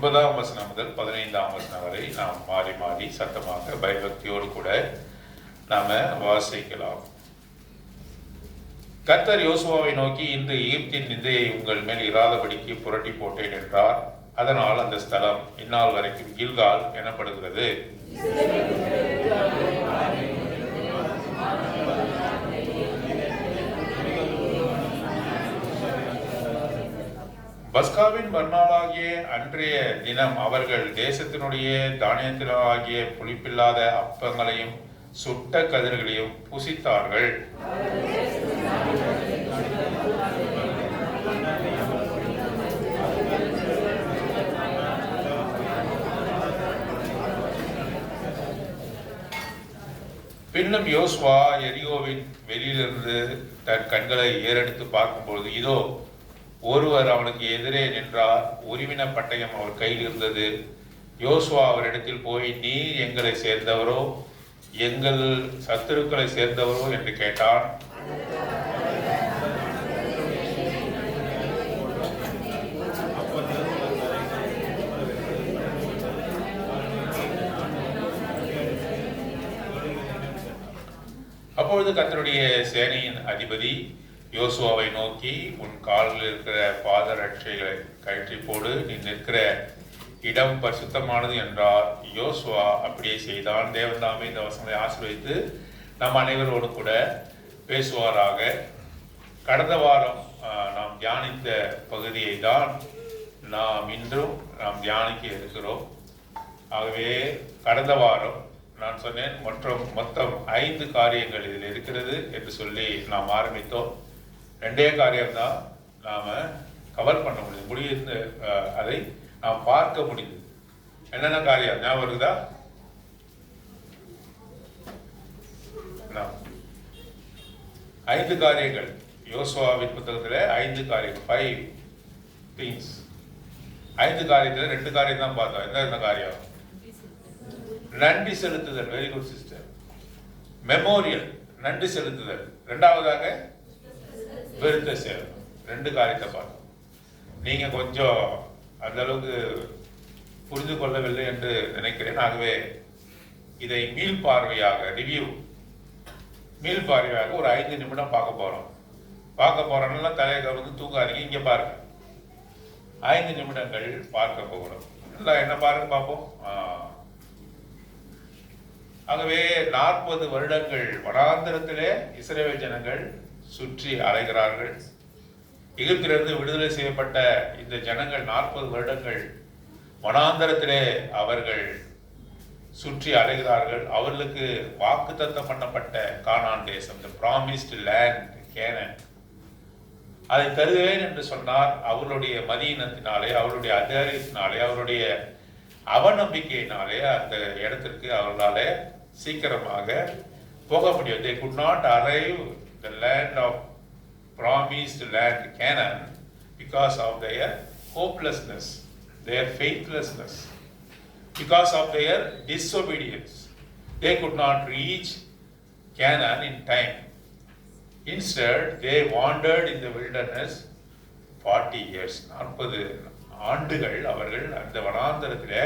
9ஆம் வசனம் முதல் 15ஆம் வசனம் வரை நாம் மாறி மாறி சத்தமாக பயபக்தியோடு கூட நாம வாசிக்கலாம். கர்த்தர் யோசுவாவை நோக்கி, இன்று எகிப்தின் நிந்தையை உங்கள் மேல் இராதபடிக்கு புரட்டி போட்டேன் என்றார். அதனால் அந்த ஸ்தலம் இந்நாள் வரைக்கும் கில்கால் எனப்படுகிறது. பஸ்காவின் மறுநாளாகிய அன்றைய தினம் அவர்கள் தேசத்தினுடைய தானியத்திலாகிய புளிப்பில்லாத அப்பங்களையும் சுட்ட கதிர்களையும் புசித்தார்கள். பின்னும் யோசுவா எரிகோவின் வெளியிலிருந்து தன் கண்களை ஏறெடுத்து பார்க்கும்போது, இதோ ஒருவர் அவனுக்கு எதிரே நின்றார். உருவின பட்டயம் அவர் கையில் இருந்தது. யோசுவா அவரிடத்தில் போய், நீர் எங்களை சேர்ந்தவரோ எங்கள் சத்துருக்களை சேர்ந்தவரோ என்று கேட்டான். அப்பொழுது கர்த்தருடைய சேனையின் அதிபதி யோசுவாவை நோக்கி, உன் காலில் இருக்கிற பாதரட்சைகளை கழற்றி போடு, நீ நிற்கிற இடம் பரிசுத்தமானது என்றார். யோசுவா அப்படியே செய்தான். தேவன் தாமே இந்த வசனங்களை ஆசீர்வதித்து நம் அனைவரோடு கூட பேசுவாராக. கடந்த வாரம் நாம் தியானித்த பகுதியை தான் நாம் இன்றும் தியானிக்க இருக்கிறோம். ஆகவே கடந்த வாரம் நான் சொன்னேன் மொத்தம் 5 காரியங்கள் இதில் இருக்கிறது என்று சொல்லி நாம் ஆரம்பித்தோம். 2 காரியம்தான் நாம கவர் பண்ண முடியுது, அதை நாம் பார்க்க முடியுது. என்னென்ன காரியம் ஞாபகம் இருக்குதா? 5 காரியங்கள் யோசுவாவின் புத்தகத்தில் 5 காரியங்கள், 5 things. 5 காரியத்தில் 2 காரியம் தான் பார்த்தோம். என்ன காரியம்? நன்றி செலுத்துதல். Very good sister. மெமோரியல், நன்றி செலுத்துதல். 2வதாக விருத்த சேவை. 2 காரியத்தை பார்த்தோம். நீங்க கொஞ்சம் அந்த அளவுக்கு புரிந்து கொள்ளவில்லை என்று நினைக்கிறேன். ஆகவே இதை மீள் பார்வையாக ஒரு 5 நிமிடம் பார்க்க போறோம்னா தலையை கவர்ந்து தூங்காதீங்க. இங்க பாருங்க, 5 நிமிடங்கள் பார்க்க போகிறோம். என்ன பாருங்க பார்ப்போம். ஆகவே 40 வருடங்கள் வனாந்தரத்திலே இஸ்ரவேல் ஜனங்கள் சுற்றி அலைகிறார்கள். எகிப்திலிருந்து விடுதலை செய்யப்பட்ட இந்த ஜனங்கள் 40 வருடங்கள் வனாந்தரத்திலே அவர்கள் சுற்றி அலைகிறார்கள். அவர்களுக்கு வாக்குத்தத்தம் பண்ணப்பட்ட கானான் தேசம், the promised land, கேனான், அதை தருவேன் என்று சொன்னார். அவர்களுடைய மதியினத்தினாலே, அவருடைய அதிகாரத்தினாலே, அவருடைய அவநம்பிக்கையினாலே அந்த இடத்திற்கு அவர்களாலே சீக்கிரமாக போக முடியும். They could not arrive the land of promised land Canaan because of their hopelessness, their faithlessness, because of their disobedience. They could not reach Canaan in time. Instead, they wandered in the wilderness 40 years. 40 ஆண்டுகள் அவர்கள் அந்த வனாந்தரத்திலே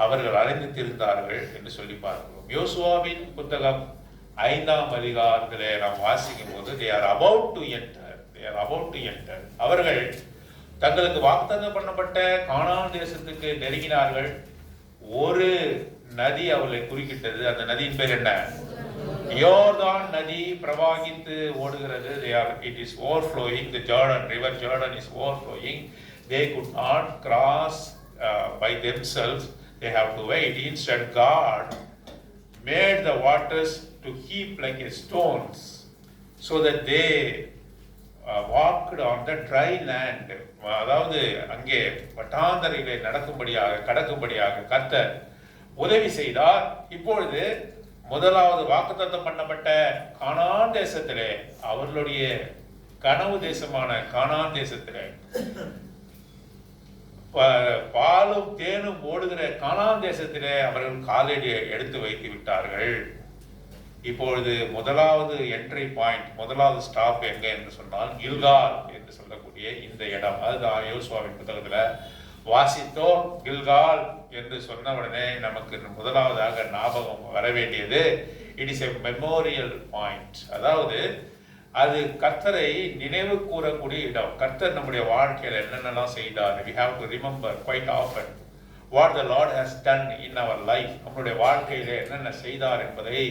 அவர்கள் அலைந்து திரிந்தார்கள் என்று சொல்லி பார்க்கிறோம். யோசுவாவின் புத்தகம் 5ஆம் அதிகாரத்திலே நாம் வாசிக்கும் போது they are about to enter. அவர்கள் தங்களுக்கு வாக்குத்தத்தம் பண்ணப்பட்ட கானான் தேசத்துக்கு நெருங்கினார்கள். ஒரு நதி அவர்களை குறுக்கிட்டது. அந்த நதியின் பேர் என்ன? யோர்தான் நதி பிரவாகித்து ஓடுகிறது. It is overflowing. The river Jordan is overflowing. They could not cross by themselves. They have to wait. Instead, God made the waters to heap like a stones, so that they walked on the dry land. அதாவது அங்கே வட்டாந்தரையிலே கடக்கும்படியாக கர்த்தர் உதவி செய்தார். இப்பொழுது முதலாவது வாக்குத்தத்தம் பண்ணப்பட்ட கானான் தேசத்திலே, அவர்களுடைய கனவு தேசமான கானான் தேசத்திலே, பாலும் தேனும் ஓடுகிற கானான் தேசத்திலே அவர்கள் காலடி எடுத்து வைத்து விட்டார்கள். இப்பொழுது முதலாவது என்ட்ரி பாயிண்ட், முதலாவது ஸ்டாப் எங்க என்று சொன்னால் கில்கால் என்று சொல்லக்கூடிய இந்த இடம். அதுதான் யோசுவாவின் புத்தகத்துல வாசித்தோம். கில்கால் என்று சொன்ன உடனே நமக்கு முதலாவதாக ஞாபகம் வர வேண்டியது it is a memorial point. அதாவது அது கர்த்தரை நினைவு கூறக்கூடிய இடம். கர்த்தர் நம்முடைய வாழ்க்கையில் என்னென்னலாம் செய்தார். we have to remember quite often what the Lord has done in our life. நம்முடைய வாழ்க்கையில என்னென்ன செய்தார் என்பதை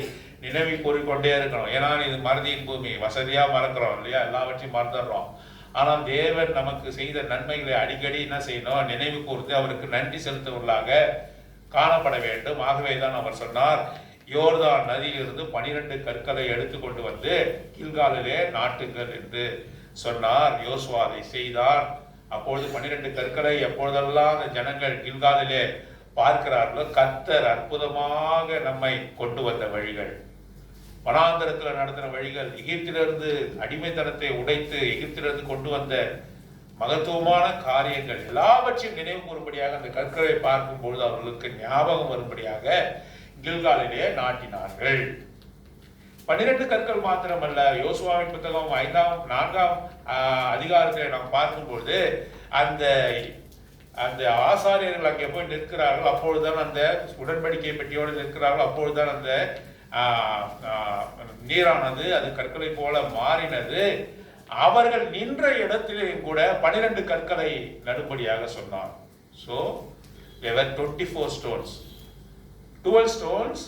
நினைவு கூறிக்கொண்டே இருக்கணும். ஏன்னா இது மறதியின் பூமி, வசதியா மறக்கிறோம் இல்லையா, எல்லாவற்றையும் மறந்துடுறோம். ஆனால் தேவன் நமக்கு செய்த நன்மைகளை அடிக்கடி என்ன செய்யணும், நினைவு கூர்ந்து அவருக்கு நன்றி செலுத்துவர்களாக காணப்பட வேண்டும். ஆகவேதான் அவர் சொன்னார், யோர்தான் நதியிலிருந்து 12 கற்களை எடுத்துக்கொண்டு வந்து கில்காலிலே நாட்டுங்கள் என்று சொன்னார். யோசுவா அதை செய்தார். அப்பொழுது 12 கற்களை எப்பொழுதெல்லாம் அந்த ஜனங்கள் கில்காலிலே பார்க்கிறார்களோ கர்த்தர் அற்புதமாக நம்மை கொண்டு வந்த வழிகள், வனாந்தரத்தில் நடத்தின வழிகள், எகிப்திலிருந்து அடிமைத்தனத்தை உடைத்து எகிப்திலிருந்து கொண்டு வந்த மகத்துவமான காரியங்கள் எல்லாவற்றையும் நினைவு கூறும்படியாக அந்த கற்களை பார்க்கும் பொழுது அவர்களுக்கு ஞாபகம் வரும்படியாக கில்காலிலே நாட்டினார்கள். 12 கற்கள் மாத்திரமல்ல, யோசுவாவின் புத்தகம் 4ஆம் அதிகாரத்தில் நாம் பார்க்கும்பொழுது அந்த அந்த ஆசாரியர்கள் அங்கே போய் நிற்கிறார்கள். அப்பொழுதுதான் அந்த உடன்படிக்கை பெட்டியோடு நிற்கிறார்கள். அப்பொழுதுதான் அந்த நீரானது அது கற்களை போல மாறினது. அவர்கள் நின்ற இடத்திலே கூட 12 கற்களை நடும்படியாக சொன்னார். So there were 24 stones. 12 stones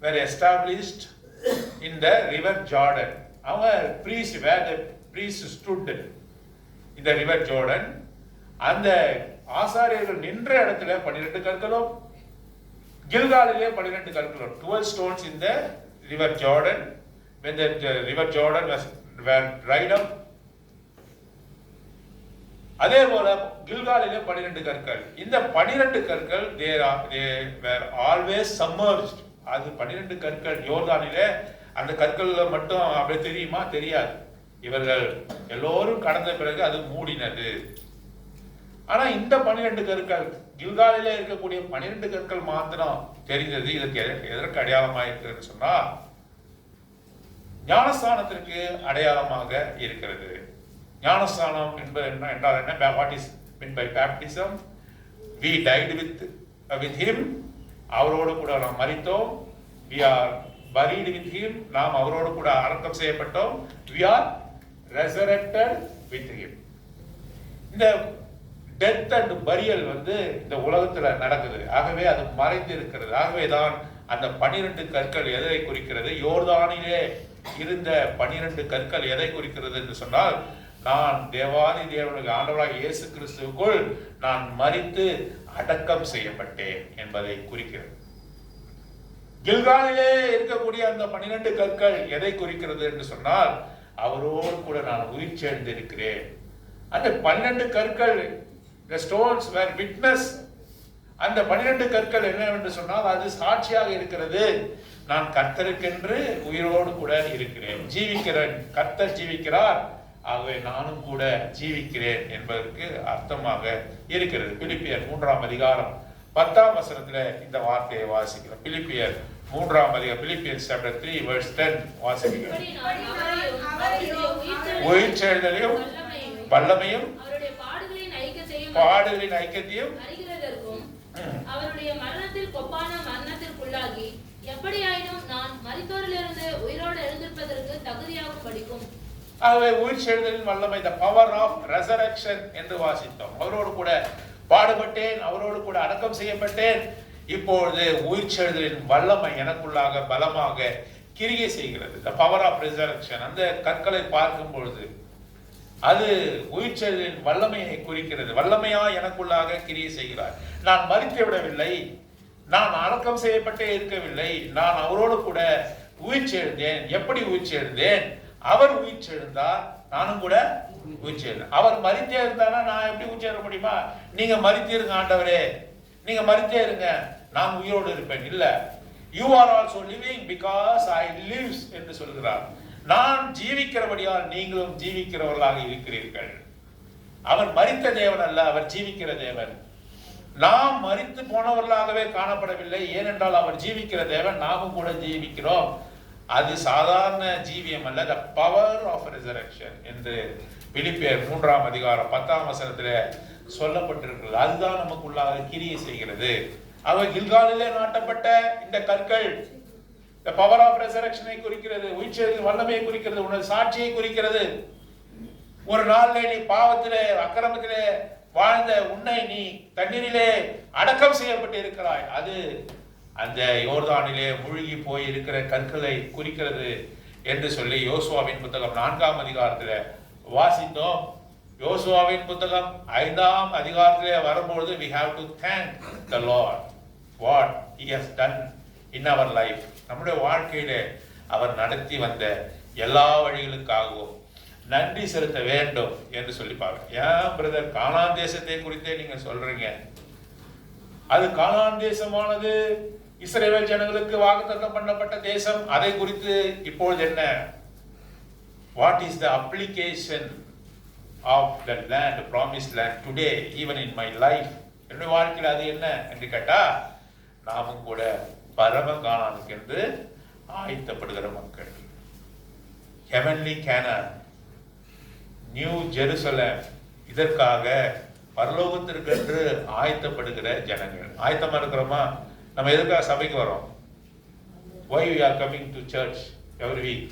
were established in the river Jordan. Our priest, where the priest stood in the river Jordan, அந்த ஆசாரியர்கள் நின்ற இடத்துல 12 கற்களும், கில்காலிலே 12 கற்களும், 12 stones in the river Jordan. When the river Jordan were dried up, அதே போல கில்காலிலே 12 கற்கள். இந்த 12 கற்கள் they were always submerged. அது 12 கற்கள் யோர்தானிலே அந்த கற்கள்ல மட்டும் அப்படியே தெரியுமா, தெரியாது. இவர்கள் எல்லோரும் கடந்த பிறகு அது மூடினது. ஆனா இந்த 12 கற்கள், கில்காலிலே இருக்கக்கூடிய 12 கற்கள் மாத்திரம் தெரிந்தது. இதற்கு எதற்கு அடையாளமாக இருக்கிறது சொன்னா, ஞானஸ்தானத்திற்கு அடையாளமாக இருக்கிறது. ஞானஸ்தானம் என்பது என்றால் என்ன? What is meant by baptism? We died with him. அவரோடு கூட நாம் மரித்தோம். We are buried with him. நாம் அவரோடு கூட அடக்கம் செய்யப்பட்டோம். We are resurrected with him. இந்த டெத் அண்ட் பரியல் இந்த உலகத்துல நடக்குது. ஆகவே அது மறைந்து இருக்கிறது. ஆகவேதான் அந்த 12 கற்கள் எதை குறிக்கிறது? யோர்தானிலே இருந்த 12 கற்கள் எதை குறிக்கிறது என்று சொன்னால், நான் தேவாதி தேவனுக்கு ஆண்டவராக இயேசு கிறிஸ்துவுக்குள் நான் மரித்து அடக்கம் செய்யப்பட்டேன் என்பதை குறிக்கிறது. கில்காலிலே இருக்கக்கூடிய அந்த 12 கற்கள் எதை குறிக்கிறது என்று சொன்னால், அவரோடு கூட நான் உயிர் சேர்ந்திருக்கிறேன். அந்த 12 கற்கள், the stones were witness. அந்த 12 கற்கள் என்னவென்று சொன்னால், அது சாட்சியாக இருக்கிறது. நான் கர்த்தருக்கென்று உயிரோடு கூட இருக்கிறேன், ஜீவிக்கிறேன். கர்த்தர் ஜீவிக்கிறார், ஆகவே நானும் கூட ஜீவிக்கிறேன் என்பதற்கு அர்த்தமாக இருக்கிறது. பிலிப்பியர் 3ஆம் அதிகாரம் 10ஆம் வசனத்துல இந்த வார்த்தையை வாசிக்கிறோம். பிலிப்பியர் 3ஆம் அதிகாரம், பிலிப்பியர் chapter 3 verse 10 வாசிக்கிறோம். உயிர்த்தெழுதலையும் வல்லமையும் பாடுகளின் ஐக்கியத்தையும் அவருடைய மரணத்தில் கொப்பான மரணத்திற்குள்ளாகி எப்படியாயினும் நான் மரித்தோரிலிருந்து உயிரோடு எழுந்திருப்பதற்கு தகுதியாகும் படிக்கும். ஆகவே உயிர்த்தெழுதலின் வல்லமை, the power of resurrection என்று வாசித்தோம். அவரோடு கூட பாடுபட்டேன், அவரோடு கூட அடக்கம் செய்யப்பட்டேன். இப்பொழுது உயிர்த்தெழுதலின் வல்லமை எனக்குள்ளாக பலமாக கிரியை செய்கிறது. the power of resurrection. அந்த கற்களை பார்க்கும் பொழுது அது உயிர்த்தெழுதலின் வல்லமையை குறிக்கிறது. வல்லமையா எனக்குள்ளாக கிரியை செய்கிறார். நான் மரித்து விடவில்லை, நான் அடக்கம் செய்யப்பட்டே இருக்கவில்லை, நான் அவரோடு கூட உயிர்த்தெழுந்தேன். எப்படி உயிர்த்தெழுந்தேன்? அவர் உயிர்த்தெழுந்தார், நானும் கூட உயிர்த்தெழுந்தேன். அவர் மரித்தே இருந்தானா நான் எப்படி உயிர்த்தெழ முடியுமா? நீங்க மரித்தீருங்க ஆண்டவரே, நீங்க மரித்தே இருங்க, நான் உயிரோடு இருப்பேன். இல்ல, you are also living because I lives என்று சொல்கிறார். நான் ஜீவிக்கிறபடியால் நீங்களும் ஜீவிக்கிறவர்களாக இருக்கிறீர்கள். அவர் மரித்த தேவன் அல்ல, அவர் ஜீவிக்கிற தேவன். நாம் மரித்து போனவர்களாகவே காணப்படவில்லை, ஏனென்றால் அவர் ஜீவிக்கிற தேவன், நாமும் கூட ஜீவிக்கிறோம். அது சாதாரண ஜீவியம் அல்ல, the power of resurrection என்று பிலிப்பியர் 3ஆம் அதிகாரம் 10ஆம் வசனத்திலே சொல்லப்பட்டிருக்கிறது. அதுதான் நமக்குள்ளாக கிரியை செய்கிறது. அவர் கில்காலிலே நாட்டப்பட்ட இந்த கற்கள் the power of resurrection குறிக்கிறது, உயிர்த்தெழுதலின் வல்லமையை குறிக்கிறது, உனது சாட்சியை குறிக்கிறது. ஒரு நாள்ல நீ பாவத்திலே அக்கிரமத்திலே வாழ்ந்த உன்னை நீ தண்ணீரிலே அடக்கம் செய்யப்பட்டு இருக்கிறாய். அது அந்த யோர்தானிலே மூழ்கி போய் இருக்கிற கற்களை குறிக்கிறது என்று சொல்லி யோசுவாவின் புத்தகம் 4ஆம் அதிகாரத்தில் வாசித்தோம். யோசுவாவின் புத்தகம் 5ஆம் அதிகாரத்திலே வரும்பொழுது we have to thank the Lord what he has done in our life. நம்முடைய வாழ்க்கையிலே அவர் நடத்தி வந்த எல்லா வழிகளுக்காகவும் நன்றி செலுத்த வேண்டும் என்று சொல்லி பாருங்க. ஏன் பிரதர் கானான் தேசத்தை குறித்தே நீங்க சொல்றீங்க? அது கானான் தேசமானது இஸ்ரவேல் ஜனங்களுக்கு வாக்குத்தத்தம் பண்ணப்பட்ட தேசம். அதை குறித்து இப்பொழுது என்ன? What is the application of the land, promised land today even in my life? என்னுடைய வாழ்க்கையில் அது என்ன என்று கேட்டா, நாமும் கூட பரம கானானுக்கு என்று ஆயத்தப்படுகிற மக்கள். ஹெவன்லி கேனான், நியூ ஜெருசலேம், இதற்காக பரலோகத்திற்கு என்று ஆயத்தப்படுகிற ஜனங்கள். ஆயத்தமா இருக்கிறோமா? நம்ம எதுக்காக சபைக்கு வரோம்? why we are coming to church every week?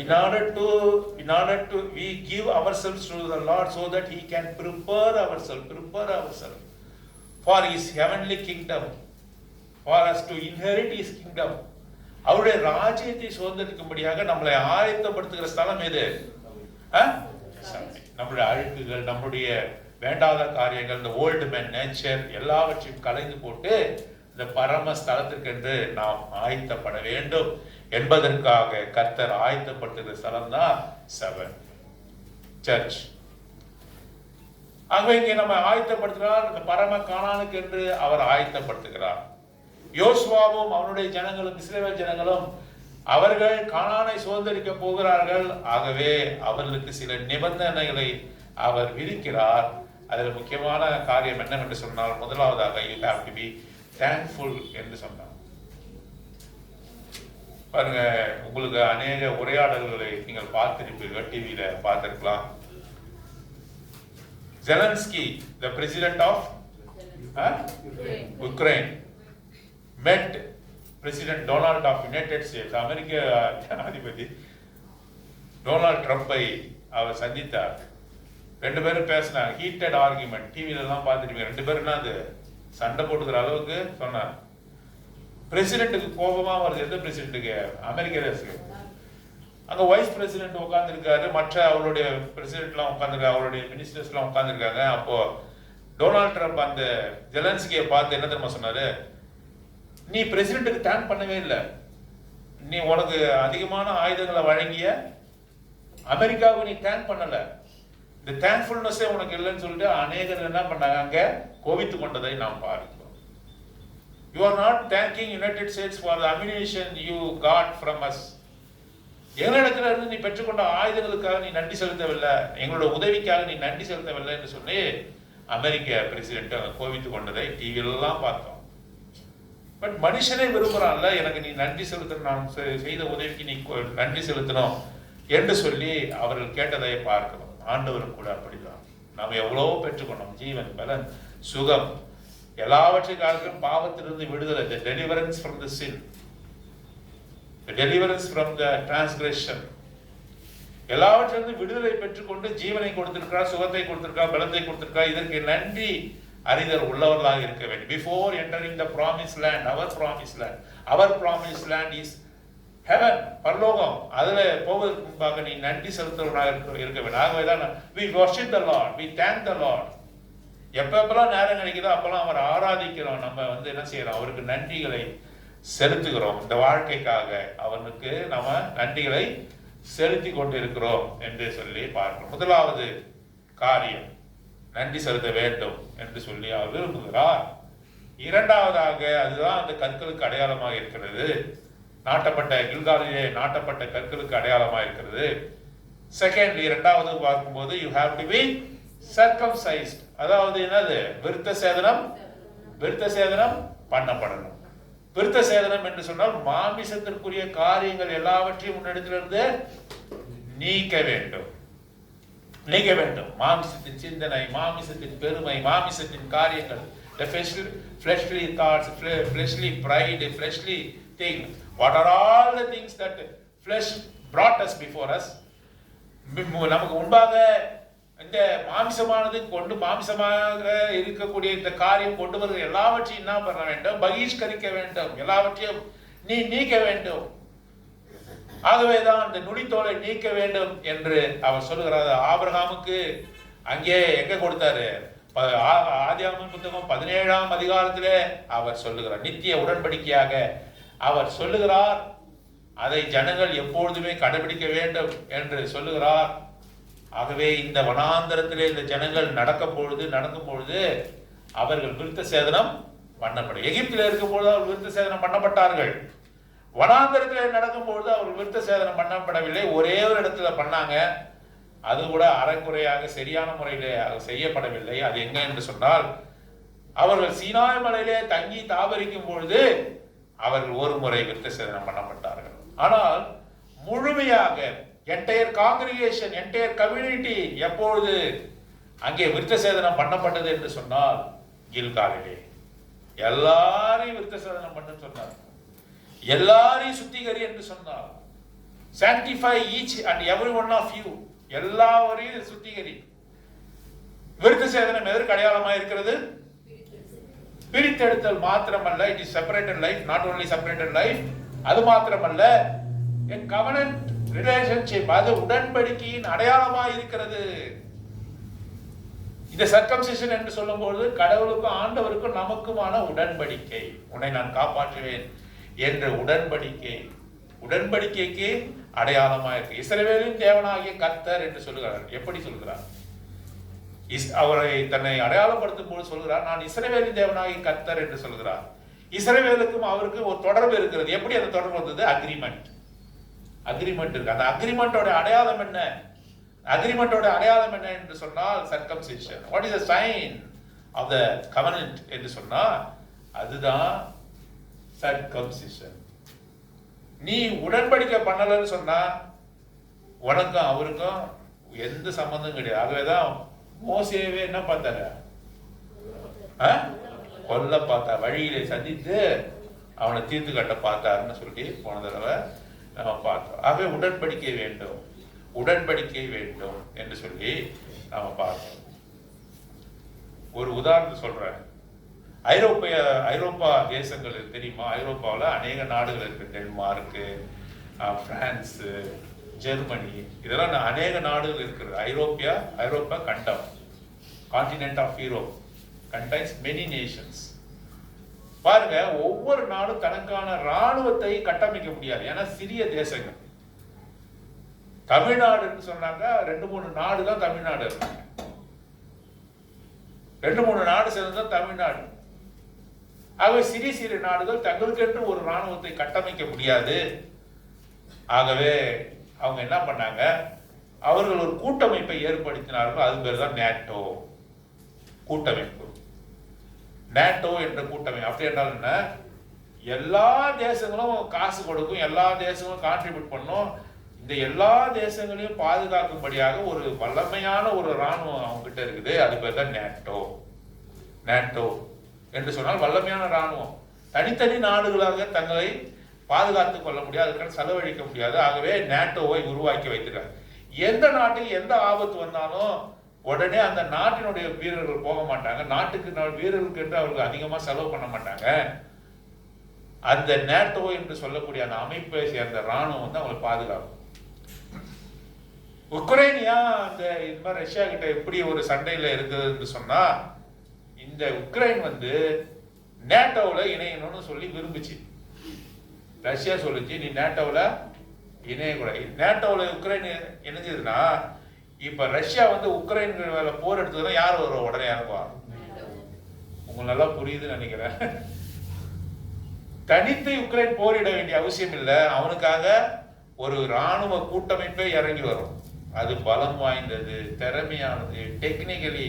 in order to we give ourselves to the Lord so that he can prepare ourselves for his heavenly kingdom, for us to inherit his kingdom. அவருடைய ராஜ்யத்தை சுதந்திரிக்கும்படியாக நம்மளை ஆயத்தப்படுத்துகிற ஸ்தலம் எது? நம்முடைய அழுக்குகள், நம்முடைய வேண்டாத காரியங்கள், இந்த ஓல்டு மேன் நேச்சர் எல்லாவற்றையும் கலைந்து போட்டு இந்த பரம ஸ்தலத்திற்கு என்று நாம் ஆயத்தப்பட வேண்டும் என்பதற்காக கர்த்தர் ஆயத்தப்படுத்துகிற ஸ்தலம் தான் சபை, சர்ச். ஆகவே இங்கே நம்ம ஆயத்தப்படுத்துகிறார், இந்த பரம கானானுக்கு என்று அவர் ஆயத்தப்படுத்துகிறார். யோசுவாவும் அவனுடைய ஜனங்களும், இஸ்ரவேல் ஜனங்களும், அவர்கள் கானானை சுதந்திரிக்க போகிறார்கள். ஆகவே அவர்களுக்கு சில நிபந்தனைகளை அவர் விதிக்கிறார். அதில் முக்கியமான காரியம் என்னவென்று சொன்னால், முதலாவதாக you have to be thankful என்று சொன்னார். பாருங்க, உங்களுக்கு அநேக உரையாடல்களை நீங்கள் பார்த்திருப்பீர்கள், டிவியில பார்த்திருக்கலாம். Zelensky, the president of Ukraine, met President Donald of United States, அமெரிக்க ஜனாதிபதி டொனால்ட் ட்ரம்பை அவர் சந்தித்தார். ரெண்டு பேரும் பேசினாங்க, ஹீட்டட் ஆர்குமெண்ட், டிவில எல்லாம் பார்த்துருப்பீங்க. ரெண்டு பேரும் அது சண்டை போட்டுக்கிற அளவுக்கு சொன்னார். பிரசிடென்ட்டுக்கு கோபமா வருது. எந்த பிரசிடென்ட்டுக்கு? அமெரிக்க அரசுக்கு. அங்க வைஸ் பிரசிடென்ட் உட்கார்ந்துருக்காரு, மற்ற அவருடைய பிரசிடென்ட்லாம் உட்காந்துருக்காங்க, அவருடைய மினிஸ்டர்ஸ்லாம் உட்காந்துருக்காங்க. அப்போ டொனால்ட் ட்ரம்ப் அந்த ஜெலன்ஸ்கியை பார்த்து என்ன தெரியுமா சொன்னாரு? நீ பிரசிடென்ட்டுக்கு தேங்க் பண்ணவே இல்லை, நீ உனக்கு அதிகமான ஆயுதங்களை வழங்கிய அமெரிக்காவுக்கு நீ தேங்க் பண்ணல, இந்த தேங்க்ஃபுல்னஸே உனக்கு இல்லைன்னு சொல்லிட்டு அநேகர் என்ன பண்ணாங்க, அங்க கோபித்து கொண்டதை நாம் பார்க்கிறோம். You are not thanking United States for the ammunition you got from us. எங்களிடத்துல இருந்து நீ பெற்றுக்கொண்ட ஆயுதங்களுக்காக நீ நன்றி செலுத்தவில்லை, எங்களோட உதவிக்காக நீ நன்றி செலுத்தவில்லை என்று சொல்லி அமெரிக்க பிரசிடென்ட் கோபித்து கொண்டதை டிவியிலாம் பார்த்தோம். பட் மனுஷனே விரும்புறான்ல, எனக்கு நீ நன்றி செலுத்தணும், நான் செய்த உதவிக்கு நீ நன்றி செலுத்தணும் என்று சொல்லி அவர்கள் கேட்டதை பார்க்கிறோம். ஆண்டவரும் கூட அப்படிதான். நாம் எவ்வளவோ பெற்றுக்கொண்டோம், ஜீவன், பலன், சுகம், எல்லாவற்றையும் பாவத்திலிருந்து விடுதலை, the deliverance from the sin, the deliverance from the transgression, எல்லாவற்றிலிருந்து விடுதலை பெற்றுக்கொண்டு ஜீவனை கொடுத்திருக்கிறார், சுகத்தை கொடுத்திருக்கிறார், பலத்தை கொடுத்திருக்கிறார். இதற்கு நன்றி அறிதல் உள்ளவர்களாக இருக்க வேண்டும். Before entering the promised land, our promised land is heaven, பரலோகம். அதுல போவதற்கு முன்பாக நீ நன்றி செலுத்துவதாக இருக்க வேண்டும். ஆகவேதான் we worship the Lord, we thank the Lord. எப்பெல்லாம் நேரம் கிடைக்குதோ அப்பெல்லாம் அவர் ஆராதிக்கிறோம். நம்ம என்ன செய்யறோம்? அவருக்கு நன்றிகளை செலுத்துகிறோம். இந்த வாழ்க்கைக்காக அவனுக்கு நம்ம நன்றிகளை செலுத்தி கொண்டிருக்கிறோம் என்று சொல்லி பார்க்கிறோம். முதலாவது காரியம், நன்றி செலுத்த வேண்டும் என்று சொல்லி அவர் விரும்புகிறார். இரண்டாவதாக, அதுதான் அந்த கற்களுக்கு அடையாளமாக இருக்கிறது, நாட்டப்பட்ட கில்காலிலே நாட்டப்பட்ட கற்களுக்கு அடையாளமாக இருக்கிறது. செகண்ட், இரண்டாவது பார்க்கும்போது you have to be circumcised, அதாவது என்னது? விருத்த சேதனம் பண்ணப்படணும். விருத்த சேதனம் என்று சொன்னால் மாமிசத்திற்குரிய காரியங்கள் எல்லாவற்றையும் முன்னெடுத்திலிருந்து நீக்க வேண்டும். நீக்க வேண்டும். மாமிசத்தின் சிந்தனை, மாமிசத்தின் பெருமை, மாமிசத்தின் காரியங்கள், the fleshly thoughts, fleshly pride, fleshly thing. What are all the things that flesh brought us before us? நமக்கு முன்பாக இந்த மாமிசமானது கொண்டு மாமிசமாக இருக்கக்கூடிய இந்த காரியம் கொண்டு வருகிற எல்லாவற்றையும் என்ன பண்ண வேண்டும்? பகிஷ்கரிக்க வேண்டும். எல்லாவற்றையும் நீ நீக்க வேண்டும். ஆகவேதான் இந்த நுனித்தோலை நீக்க வேண்டும் என்று அவர் சொல்லுகிறார். ஆபிரகாமுக்கு அங்கே எங்க கொடுத்தாரு? ஆதியாகமம் புத்தகம் 17ஆம் அதிகாரத்திலே அவர் சொல்லுகிறார். நித்திய உடன்படிக்கையாக அவர் சொல்லுகிறார். அதை ஜனங்கள் எப்பொழுதுமே கடைபிடிக்க வேண்டும் என்று சொல்லுகிறார். ஆகவே இந்த வனாந்தரத்திலே இந்த ஜனங்கள் நடக்கும் பொழுது அவர்கள் விருத்த சேதனம் பண்ணப்படும். எகிப்தில் இருக்கும் பொழுது அவர்கள் விருத்த சேதனம் பண்ணப்பட்டார்கள். வனாந்தரத்தில் நடக்கும் பொழுது அவர்கள் விருத்த சேதனம் பண்ணப்படவில்லை. ஒரே ஒரு இடத்துல பண்ணாங்க. அது கூட அரைக்குறையாக சரியான முறையிலே அது செய்யப்படவில்லை. அது எங்க என்று சொன்னால், அவர்கள் சீனாய் மலையிலே தங்கி தாபரிக்கும் பொழுது அவர்கள் ஒரு முறை விருத்த சேதனம் பண்ணப்பட்டார்கள். ஆனால் முழுமையாக என்டையர் காங்கிரிகேஷன், என்டையர் கம்யூனிட்டி எப்பொழுது அங்கே விருத்த சேதனம் பண்ணப்பட்டது என்று சொன்னால், கில்காலிலே எல்லாரையும் விருத்த சேதனம் பண்ண சொன்னார். எல்லாரையும் சுத்திகரி என்று சொன்னார். sanctify each and every one of you. எல்லாரையும் சுத்திகரி. விருத்த சேதனம் எதற்கு அடையாளமா இருக்கிறது? பிரித்தெடுத்தல் மாத்திரமல்ல, it is separated life, not only separated life. அது மாத்திரமல்ல, a covenant relationship, அது உடன்படிக்கையின் அடையாளமா இருக்கிறது. இந்த சர்க்கம்சிஷன் என்று சொல்லும்போது கடவுளுக்கும் ஆண்டவருக்கும் நமக்குமான உடன்படிக்கை. உன்னை நான் காப்பாற்றுவேன் என்ற உடன்படிக்கைக்கு அடையாளமா இருக்கு. இஸ்ரவேலின் தேவனாகிய கர்த்தர் என்று சொல்லுகிறார். எப்படி சொல்கிறார்? அவரை தன்னை அடையாளப்படுத்தும் போது சொல்கிறார், நான் இஸ்ரவேலின் தேவனாகிய கர்த்தர் என்று சொல்கிறார். இஸ்ரவேலுக்கும் அவருக்கும் ஒரு தொடர்பு இருக்கிறது. எப்படி அந்த தொடர்பு வந்தது? அக்ரிமெண்ட் இருக்கு. அந்த அக்ரிமெண்டோட அடையாளம் என்ன? அக்ரிமெண்டோட அடையாளம் என்ன என்று சொன்னால் circumcision. What is the sign of the covenant என்று சொன்னா அதுதான் சர்க்கம்சிஷன். நீ உடன்படிக்கை பண்ணலன்னு சொன்னா உனக்கும் அவருக்கும் எந்த சம்பந்தம் கிடையாது. ஆகவேதான் மோசேவே என்ன பார்த்தாரு? கொல்ல பார்த்தா, வழியிலே சந்தித்து அவனை தீர்த்து கட்ட பார்த்தாருன்னு சொல்லி போன தடவை நம்ம பார்த்தோம். ஆகவே உடன்படிக்கை வேண்டும் என்று சொல்லி நாம பார்த்தோம். ஒரு உதாரணத்தை சொல்றேன். ஐரோப்பா தேசங்கள் தெரியுமா? ஐரோப்பாவில் அநேக நாடுகள் இருக்கு. டென்மார்க்கு, பிரான்ஸ், ஜெர்மனி, இதெல்லாம் அநேக நாடுகள் இருக்கிறது. ஐரோப்பா கண்டம், continent of Europe contains many nations. பாருங்க, ஒவ்வொரு நாடும் தனக்கான ராணுவத்தை கட்டமைக்க முடியாது. ஏன்னா சிறிய தேசங்கள். தமிழ்நாடுன்னு சொன்னாங்க 2-3 நாடு தான் தமிழ்நாடு இருக்காங்க. 2-3 நாடு சேர்ந்தது தமிழ்நாடு. ஆகவே சிறிய நாடுகள் தங்களுக்கென்று ஒரு ராணுவத்தை கட்டமைக்க முடியாது. ஆகவே அவங்க என்ன பண்ணாங்க? அவர்கள் ஒரு கூட்டமைப்பை ஏற்படுத்தினார்கள். அது பேர் தான் நேட்டோ கூட்டமைப்பு. நேட்டோ என்ற கூட்டமைப்பு அப்படி என்றால் என்ன? எல்லா தேசங்களும் காசு கொடுக்கும், எல்லா தேசங்களும் கான்ட்ரிபியூட் பண்ணும். இந்த எல்லா தேசங்களையும் பாதுகாக்கும்படியாக ஒரு வல்லமையான ஒரு ராணுவம் அவங்க கிட்ட இருக்குது. அது பேர் தான் நேட்டோ என்று சொன்னால் வல்லமையான ராணுவம். தனித்தனி நாடுகளாக தங்களை பாதுகாத்துக் கொள்ள முடியாது, அதுக்கான செலவழிக்க முடியாது. ஆகவே நேட்டோவை உருவாக்கி வைத்திருக்காங்க. எந்த நாட்டுக்கு எந்த ஆபத்து வந்தாலும் உடனே அந்த நாட்டினுடைய வீரர்கள் போக மாட்டாங்க. நாட்டுக்கு வீரர்களுக்கு என்று அவர்கள் அதிகமாக செலவு பண்ண மாட்டாங்க. அந்த நேட்டோ என்று சொல்லக்கூடிய அந்த அமைப்பை சேர்ந்த ராணுவம் வந்து அவங்களை பாதுகாக்கும். உக்ரைனியா இந்த இது மாதிரி ரஷ்யா கிட்ட எப்படி ஒரு சண்டையில இருக்குது என்று சொன்னா, இந்த உக்ரைன் வந்து நேட்டோவில் இணையணும்னு சொல்லி விரும்புச்சு. ரஷ்யா சொல்லுச்சு, நீ நேட்டோவில் இணையக்கூடாது. நேட்டோவில் உக்ரைன் இணைஞ்சதுன்னா இப்ப ரஷ்யா வந்து உக்ரைன் மேல போர் எடுத்ததுன்னா யார் வரும்? உடனே இறங்குவாங்க. உங்களுக்கு நல்லா புரியுதுன்னு நினைக்கிறேன். தனித்து உக்ரைன் போரிட வேண்டிய அவசியம் இல்லை. அவனுக்காக ஒரு ராணுவ கூட்டமைப்பே இறங்கி வரும். அது பலம் வாய்ந்தது, திறமையானது, டெக்னிக்கலி,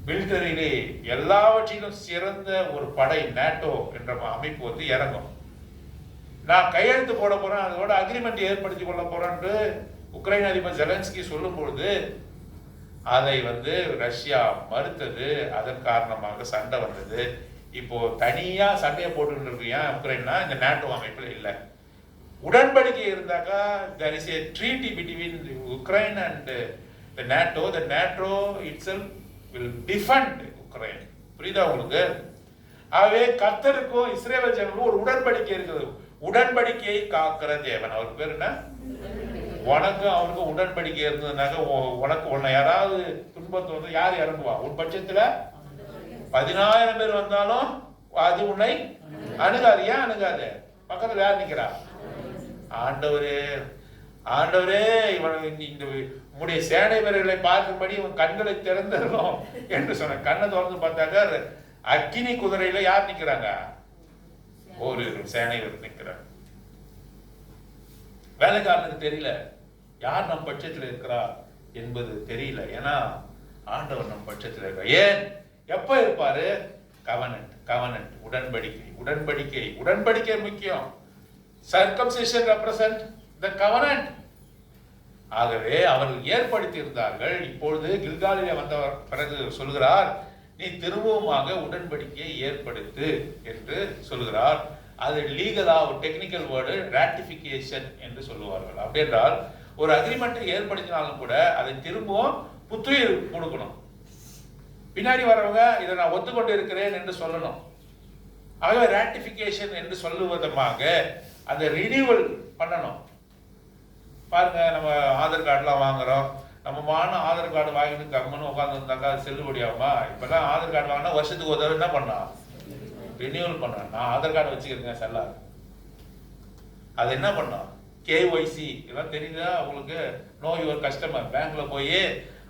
மிலிட்டரியிலே எல்லாவற்றிலும் சிறந்த ஒரு படை நேட்டோ என்ற அமைப்பு வந்து இறங்கும். நான் கையெழுத்து போட போறேன், அதோட அக்ரிமெண்ட் ஏற்படுத்தி கொள்ள போறேன் உக்ரைன் அதிபர் ஜெலன்ஸ்கி சொல்லும் பொழுது அதை ரஷ்யா மறுத்தது. அதன் காரணமாக சண்டை வந்தது. இப்போ தனியா சண்டையை போட்டுக்கிட்டு இருக்கு. ஏன் உக்ரைன்னா இந்த நேட்டோ அமைப்புல இல்லை. உடன்படிக்கை இருந்தாக்கா there is a treaty between Ukraine and the NATO. The NATO itself will defend Ukraine. புரியுதா உங்களுக்கு? ஆகவே கர்த்தருக்கும் இஸ்ரவேல் ஜனங்களுக்கும் ஒரு உடன்படிக்கை இருக்குது. உடன்படிக்கையை காக்கிற தேவன். அவர் பேர் என்ன? உனக்கும் அவனுக்கும் உடன்படிக்கை இருந்ததுனாக்க உனக்கு உன்னை யாராவது துன்பத்தை யார் இறங்குவா? உன் பட்சத்துல 10,000 பேர் வந்தாலும் அது உன்னை அணுகாது. ஏன் அணுகாது? பக்கத்துல யார் நிக்கிறா? ஆண்டவரே ஆண்டவரே இவன் இந்த உடைய சேனை வீரர்களை பார்க்கும்படி இவன் கண்களை திறந்துடணும் என்று சொன்ன. கண்ணை திறந்து பார்த்தாக்க அக்கினி குதிரையில யார் நிக்கிறாங்க? ஒரு சேனை வீரர் நிக்கிறாங்க. வேலைக்காரனுக்கு தெரியல யார் நம் பட்சத்தில் இருக்கிறா என்பது தெரியல. ஏன்னா ஆண்டவர் நம் பட்சத்தில் இருக்கிற. ஏன்? எப்ப இருப்பாரு? கவனன்ட் கவனன்ட் உடன்படிக்கை உடன்படிக்கை உடன்படிக்கை முக்கியம். Circumcision represent the covenant. ஆகவே அவர்கள் ஏற்படுத்தி இருந்தார்கள். இப்பொழுது கில்காலிலே வந்த பிறகு சொல்கிறார், நீ திரும்பவுமாக உடன்படிக்கையை ஏற்படுத்து என்று சொல்கிறார். அது லீகலா ஒரு டெக்னிக்கல் வேர்டு ராட்டிபிகேஷன் என்று சொல்லுவார்கள். அப்படி என்றால் ஒரு அக்ரிமெண்ட்டை ஏற்படுத்தினாலும் கூட அதை திரும்பவும் புத்துயிர் கொடுக்கணும். பின்னாடி வரவங்க இதை நான் ஒத்துக்கொண்டு இருக்கிறேன் என்று சொல்லணும். ஆகவே ராட்டிபிகேஷன் என்று சொல்லுவதமாக அந்த ரினியூவல் பண்ணணும். பாருங்க, நம்ம ஆதார் கார்டுலாம் வாங்குறோம். நம்ம ஆதார் கார்டு வாங்கிட்டு கம்முன்னு உட்காந்துருந்தாக்கா அது செல்லுபடி ஆகுமா? இப்பெல்லாம் ஆதார் கார்டு வாங்கினா வருஷத்துக்கு ஒரு தடவை என்ன பண்ணா? ரினியூவல் பண்ண. நான் ஆதார் கார்டு வச்சுக்கிறேங்க செல்லா. அது என்ன பண்ணோம்? கேஒய்சி இதெல்லாம் தெரியுதா உங்களுக்கு? Know your customer. பேங்க்ல போய்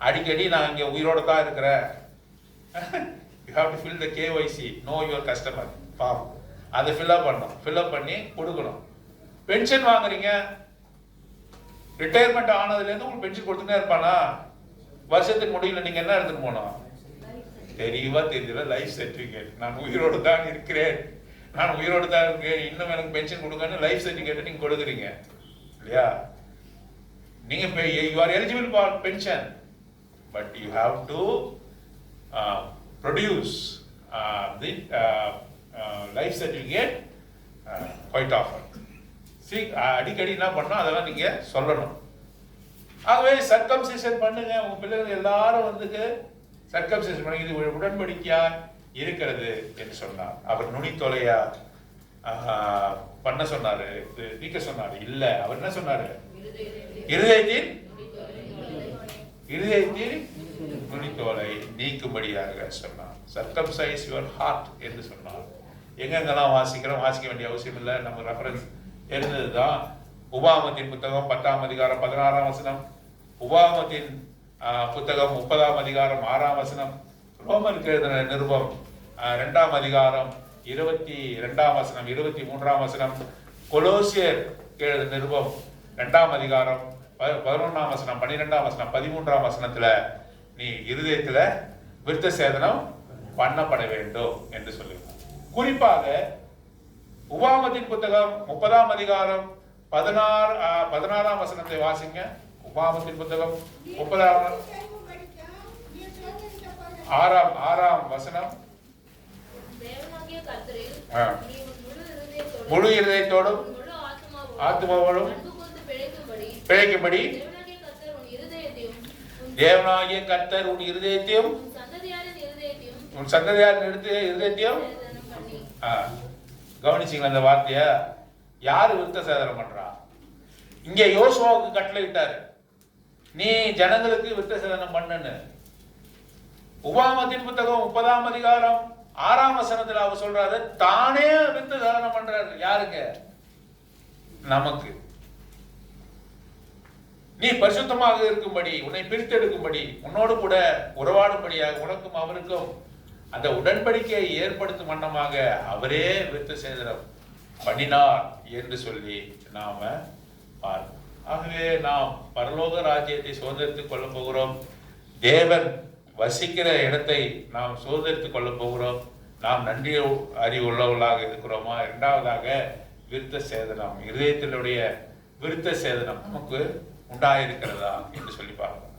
அடிக்கடி நான் இங்க உயிரோட தான் இருக்கிறேன். You have to fill the KYC know your customer form. அதை ஃபில்அப் பண்ணணும். ஃபில்அப் பண்ணி கொடுக்கணும். பென்ஷன் வாங்குறீங்க, ரிட்டையர்மெண்ட் ஆனதுலேருந்து உங்களுக்கு பென்ஷன் கொடுத்துட்டே இருப்பானா? வருஷத்துக்கு முடியல நீங்க என்ன எடுத்துட்டு போனோம்? தெரியவா தெரியல லைஃப் சர்டிபிகேட். நான் உயிரோடு தான் இருக்கிறேன், நான் உயிரோடு தான் இருக்கேன், இன்னும் எனக்கு பென்ஷன் கொடுக்கணும் லைஃப் சர்டிபிகேட் நீங்க கொடுக்குறீங்க இல்லையா? நீங்க you are eligible for pension, but you have to produce the life certificate quite often. அடிக்கடி என்ன பண்ணணும் அதெல்லாம் நீங்க சொல்லணும். ஆகவே சர்க்கம்சிஷன் பண்ணுங்க. உங்க பிள்ளைகள் எல்லாரும் சர்க்கம்சிஷன் பண்ணி இது உடன்படிக்கையா இருக்கிறது என்று சொன்னார். அவர் நுனித்தொலையா பண்ண சொன்னாரு, நீக்க சொன்னாரு. இல்ல, அவர் என்ன சொன்னாரு? இருதயத்தின் நுனித்தோலை நீக்கும்படியாக சொன்னார். சர்க்கம்சைஸ் யுவர் ஹார்ட் என்று சொன்னார். எங்கெங்கெல்லாம் வாசிக்கிறோம், வாசிக்க வேண்டிய அவசியம் இல்லை. நம்ம ரெஃபரன்ஸ் இருந்ததுதான். உபாகமத்தின் புத்தகம் 10ஆம் அதிகாரம் 16ஆம் வசனம், உபாகமத்தின் புத்தகம் 30ஆம் அதிகாரம் 6ஆம் வசனம், ரோமருக்கு எழுதின நிருபம் 2ஆம் அதிகாரம் 22ஆம் வசனம் 23ஆம் வசனம், கொலோசியர் எழுதின நிருபம் 2ஆம் அதிகாரம் 11ஆம் வசனம் 12ஆம் வசனம் 13ஆம் வசனத்துல நீ இருதயத்துல விருத்த சேதனம் பண்ணப்பட வேண்டும் என்று சொல்லுங்க. குறிப்பாக உபாகமத்தின் புத்தகம் 30ஆம் அதிகாரம் 16ஆம் வசனத்தை வாசிங்க. உபாகமத்தின் புத்தகம் 6ஆம் வசனம். முழு இருதயத்தோடும் ஆத்மாவோடும் பிழைக்கும்படி தேவனாகிய கர்த்தர் உன் இருதயத்தையும் உன் சந்ததியாரின் இருதயத்தையும். கவனிச்சிங்களா அந்த வார்த்தைய? யாரு விருத்த சேதனம் பண்றா? இங்க யோசுவாவுக்கு கட்டளை இட்டாரு, நீ ஜனங்களுக்கு விருத்த சேதனம் பண்ணுன்னு. உபாகமத்தின் புத்தகம் 30ஆம் அதிகாரம் 6ஆம் வசனத்துல அவர் சொல்றாரு, தானே விருத்த சேதனம் பண்றாரு. யாருக்கு? நமக்கு. நீ பரிசுத்தமாக இருக்கும்படி, உன்னை பிரித்தெடுக்கும்படி, உன்னோடு கூட உறவாடும்படியாக உனக்கும் அவருக்கும் அந்த உடன்படிக்கையை ஏற்படுத்தும் வண்ணமாக அவரே விருத்த சேதனம் பண்ணினார் என்று சொல்லி நாம பார்ப்போம். ஆகவே நாம் பரலோக ராஜ்யத்தை சுதந்திரித்துக் கொள்ள போகிறோம். தேவன் வசிக்கிற இடத்தை நாம் சுதந்திரித்துக் கொள்ள போகிறோம். நாம் நன்றி அறிவுள்ளவர்களாக இருக்கிறோமா? இரண்டாவதாக விருத்த சேதனம், இருதயத்தினுடைய விருத்த சேதனம் நமக்கு உண்டாயிருக்கிறதா என்று சொல்லி பார்க்கணும்.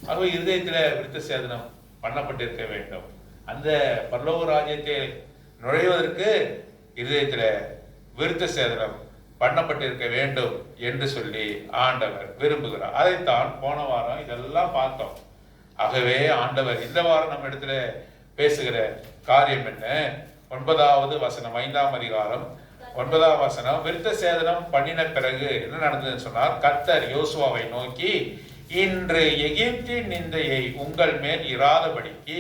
ஆகவே இருதயத்தில் விருத்த சேதனம் பண்ணப்பட்டிருக்க வேண்டும். அந்த பரலோக ராஜ்யத்தை நுழைவதற்கு இருதயத்தில் விருத்த சேதனம் பண்ணப்பட்டிருக்க வேண்டும் என்று சொல்லி ஆண்டவர் விரும்புகிறார். அதைத்தான் போன வாரம் இதெல்லாம் பார்த்தோம். ஆகவே ஆண்டவர் இந்த வாரம் நம்ம இடத்துல பேசுகிற காரியம் என்ன? 9வது வசனம், 5ஆம் அதிகாரம் 9ஆம் வசனம். விருத்த சேதனம் பண்ணின பிறகு என்ன நடந்ததுன்னு சொன்னார், கர்த்தர் யோசுவாவை நோக்கி, இன்று எகிப்தின் நிந்தையை உங்கள் மேல் இராதபடிக்கு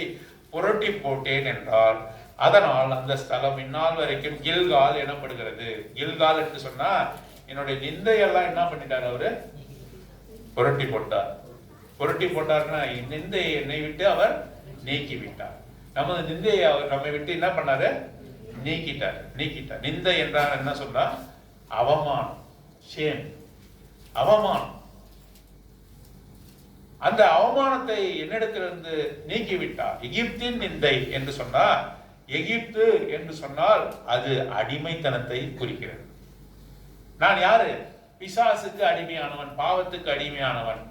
புரட்டி போட்டேன் என்றார். அதனால் அந்த ஸ்தலம் இந்நாள் வரைக்கும் கில்கால் எனப்படுகிறது. கில்கால் என்று சொன்னா என்னுடைய நிந்தையெல்லாம் என்ன பண்ணிட்டார், அவரு புரட்டி போட்டார். புரட்டி போட்டார்னா நிந்தையை என்னை விட்டு அவர் நீக்கி விட்டார். நமது நிந்தையை அவர் நம்மை விட்டு என்ன பண்ணாரு, நீக்கிட்டார். நிந்தை என்றால் என்ன சொன்னா அவமானம், ஷேம், அவமானம். அந்த அவமானத்தை என்னிடத்திலிருந்து நீக்கிவிட்டார். எகிப்தின் நிந்தை என்று சொன்னால், எகிப்து என்று சொன்னால் அது அடிமைத்தனத்தை குறிக்கிறது. நான் யாரு? பிசாசுக்கு அடிமையானவன், பாவத்துக்கு அடிமையானவன்.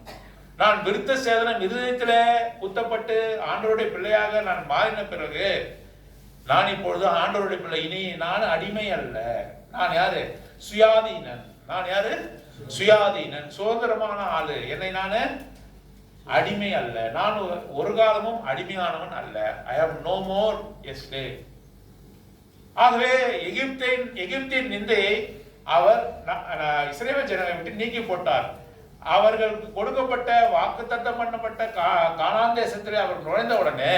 நான் விருத்த சேதனம் இருதயத்திலே குத்தப்பட்டு ஆண்டவருடைய பிள்ளையாக நான் மாறின பிறகு நான் இப்பொழுது ஆண்டவருடைய பிள்ளை. இனி நான் அடிமை அல்ல. நான் யாரு? சுயாதீனன். நான் யாரு? சுயாதீனன், சுதந்திரமான ஆளு. என்னை நானு அடிமை அல்ல. நான் ஒரு காலமும் அடிமையானவன் அல்ல. I have no more a slave. ஆகவே எகிப்தின் நிந்தையை அவர் இஸ்ரவேல் ஜனங்களை விட்டு நீக்கி போட்டார். அவர்களுக்கு கொடுக்கப்பட்ட வாக்குத்தத்தம் பண்ணப்பட்ட கானான் தேசத்திலே அவர் நுழைந்த உடனே